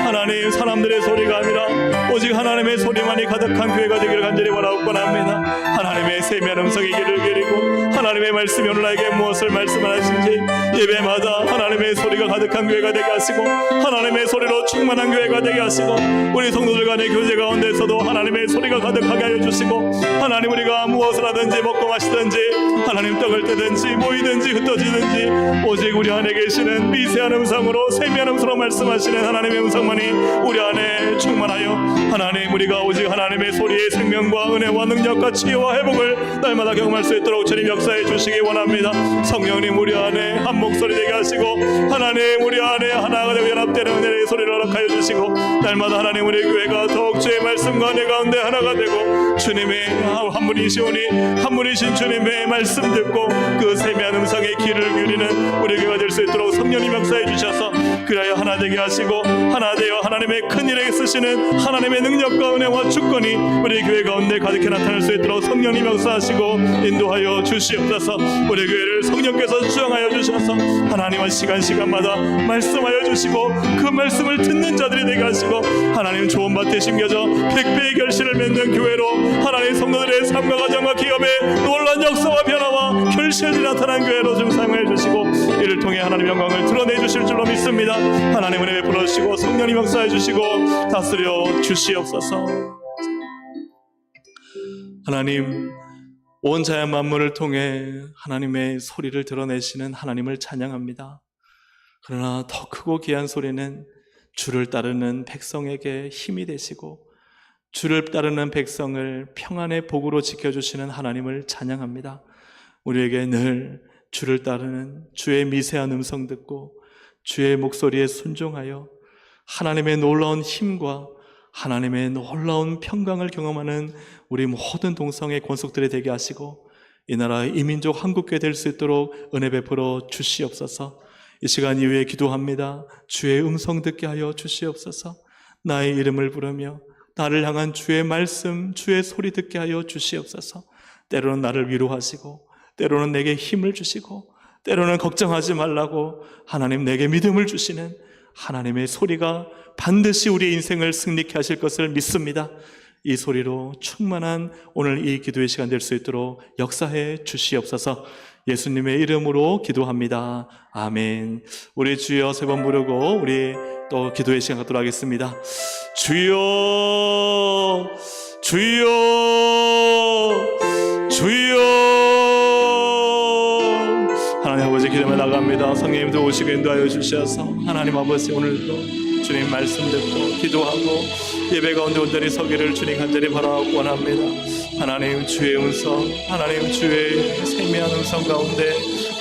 하나님 사람들의 소리가 아니라 오직 하나님의 소리만이 가득한 교회가 되기를 간절히 원합니다. 하나님의 세미한 음성의 길을 기리고 하나님의 말씀이 오늘 나에게 무엇을 말씀하시는지 예배마다 하나님의 소리가 가득한 교회가 되게 하시고 하나님의 소리로 충만한 교회가 되게 하시고 우리 성도들 간의 교제 가운데서도 하나님의 소리가 가득하게 하여 주시고 하나님 우리가 무엇을 하든지 먹고 마시든지 하나님 떡을 뜨든지 모이든지 흩어지든지 오직 우리 안에 계시는 미세한 음성으로 세미한 음성으로 말씀하시는 하나님의 음성만이 우리 안에 충만하여 하나님 우리가 오직 하나님의 소리의 생명과 은혜와 능력과 치유와 회복을 날마다 경험할 수 있도록 주님 역사해 역사해 주시기 원합니다. 성령님 우리 안에 한 목소리 되게 하시고 하나님 우리 안에 하나가 되고 연합되는 은혜의 소리를 허락하여 주시고 날마다 하나님 우리 교회가 더욱 주의 말씀과 내 가운데 하나가 되고 주님의 한 분이시오니 한 분이신 주님의 말씀 듣고 그 세미한 음성에 귀를 기울이는 우리 교회가 될 수 있도록 성령님 역사해 주셔서 그리하여 하나 되게 하시고 하나 되어 하나님의 큰 일에 쓰시는 하나님의 능력과 은혜와 주권이 우리 교회 가운데 가득히 나타날 수 있도록 성령님 역사하시고 인도하여 주시옵소서. 우리 교회를 성령께서 주장하여 주셔서 하나님은 시간마다 말씀하여 주시고 그 말씀을 듣는 자들이 되게 하시고 하나님 좋은 밭에 심겨져 백배의 결실을 맺는 교회로 하나님 성도들의 삶과 가정과 기업에 놀라운 역사와 변화와 결실이 나타난 교회로 좀 사용해 주시고 이를 통해 하나님 영광을 드러내 주실 줄로 믿습니다. 하나님 은혜 베풀어 주시고 성령님 역사해 주시고 다스려 주시옵소서. 하나님 온 자연 만물을 통해 하나님의 소리를 드러내시는 하나님을 찬양합니다. 그러나 더 크고 귀한 소리는 주를 따르는 백성에게 힘이 되시고 주를 따르는 백성을 평안의 복으로 지켜주시는 하나님을 찬양합니다. 우리에게 늘 주를 따르는 주의 미세한 음성 듣고 주의 목소리에 순종하여 하나님의 놀라운 힘과 하나님의 놀라운 평강을 경험하는 우리 모든 동성의 권속들이 되게 하시고 이 나라 이민족 한국교회 될 수 있도록 은혜 베풀어 주시옵소서. 이 시간 이후에 기도합니다. 주의 음성 듣게 하여 주시옵소서. 나의 이름을 부르며 나를 향한 주의 말씀, 주의 소리 듣게 하여 주시옵소서. 때로는 나를 위로하시고 때로는 내게 힘을 주시고 때로는 걱정하지 말라고 하나님 내게 믿음을 주시는 하나님의 소리가 반드시 우리의 인생을 승리케 하실 것을 믿습니다. 이 소리로 충만한 오늘 이 기도의 시간 될 수 있도록 역사해 주시옵소서. 예수님의 이름으로 기도합니다. 아멘. 우리 주여 세 번 부르고 우리 또 기도의 시간 갖도록 하겠습니다. 주여 주여 주여. 하나님 아버지 기도에 나갑니다. 성령님도 오시고 인도하여 주셔서 하나님 아버지 오늘도 주님 말씀 듣고 기도하고 예배 가운데 온전히 서기를 주님 간절히 바라고 원합니다. 하나님 주의 음성, 하나님 주의 세미한 음성 가운데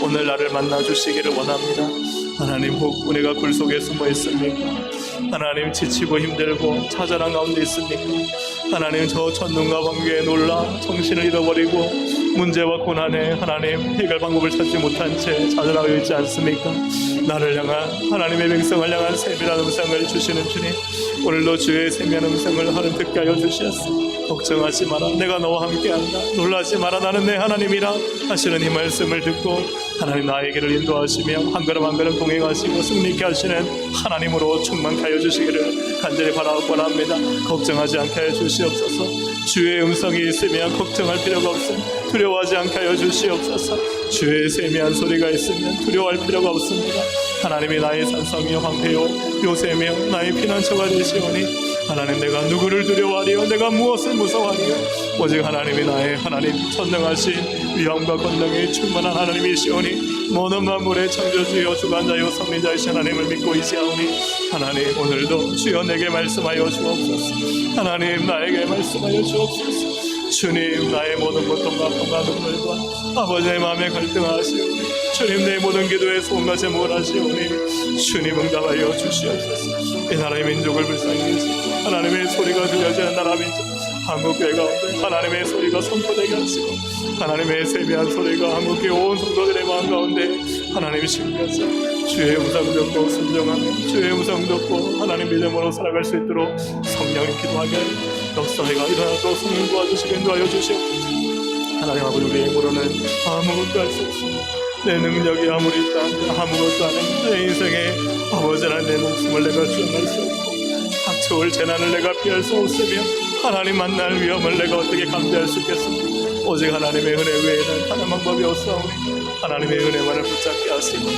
오늘 나를 만나 주시기를 원합니다. 하나님 혹 은혜가 굴 속에 숨어 있습니까? 하나님 지치고 힘들고 좌절한 가운데 있습니까? 하나님 저 천둥과 번개에 놀라 정신을 잃어버리고 문제와 고난에 하나님 해결 방법을 찾지 못한 채 좌절하고 있지 않습니까? 나를 향한 하나님의 백성을 향한 세밀한 음성을 주시는 주님, 오늘도 주의 세밀한 음성을 하늘 듣게 하여 주시옵소서. 걱정하지 마라, 내가 너와 함께한다. 놀라지 마라, 나는 내 하나님이라 하시는 이 말씀을 듣고 하나님 나의 길을 인도하시며 한 걸음 한 걸음 동행하시고 승리케 하시는 하나님으로 충만케 하여 주시기를 간절히 바라고 원합니다. 걱정하지 않게 하여 주시옵소서. 주의 음성이 있으면 걱정할 필요가 없음, 두려워하지 않게 하여 주시옵소서. 주의 세미한 소리가 있으면 두려워할 필요가 없습니다. 하나님이 나의 산성이요 방패요 요새며 나의 피난처가 되시오니 하나님 내가 누구를 두려워하리요, 내가 무엇을 무서워하리요. 오직 하나님이 나의 하나님 전능하신 위엄과 권능이 충만한 하나님이시오니 모든 만물의 창조주여 주관자요 섭리자이신 하나님을 믿고 의지하오니 하나님 오늘도 주여 내게 말씀하여 주옵소서. 하나님 나에게 말씀하여 주옵소서. 주님 나의 모든 고통과 아픔과 눈물과 아버지의 마음에 갈등하시오니 주님 내 모든 기도에 소원과 제목을 하시오니 주님 응답하여 주시옵소서. 이 나라의 민족을 불쌍히 여기시고 하나님의 소리가 들려지는 나라 민족 한국교회 가운데 하나님의 소리가 선포되게 하시고 하나님의 세미한 소리가 한국교회 온 성도들의 마음 가운데 하나님이 심겨서 주의 음성 듣고 순종하며 주의 음성 듣고 하나님 믿음으로 살아갈 수 있도록 성령님 기도하게 역사회가 일어나도록 성령 도와주시고 인도하여 주시옵소서. 하나님 아버지 우리의 힘으로는 아무것도 할 수 없습니다. 내 능력이 아무리 있다 아무것도 안 해. 내 인생에 아버지는 내 목숨을 내가 주장할 수 없고 닥쳐올 재난을 내가 피할 수 없으며 하나님 만날 위험을 내가 어떻게 감대할 수 있겠습니까? 오직 하나님의 은혜 외에는 다른 방법이 없사오니 하나님의 은혜만을 붙잡게 하시고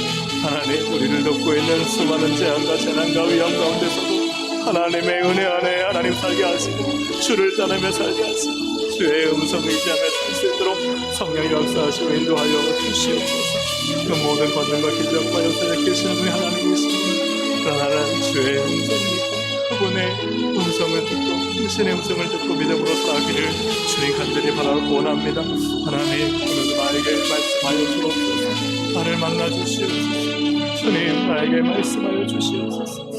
하나님 우리를 돕고 있는 수많은 재앙과 재난과 위험 가운데서도 하나님의 은혜 안에 하나님 살게 하시고 주를 따르며 살게 하시고 주의 음성을 의지하며 살 수 있도록 성령이 역사하시고 인도하여 주시옵소서. 그 모든 권능과 기적과 역사에 계시는 분이 하나님이시니 그러나 나는 주의 음성을 믿고 그분의 음성을 듣고 신의 음성을 듣고 믿음으로 살아가기를 주님 간절히 바라고 원합니다. 하나님 오늘 나에게 말씀 말씀하여 주옵소서. 나를 만나 주시옵소서. 주님 나에게 말씀하여 주시옵소서.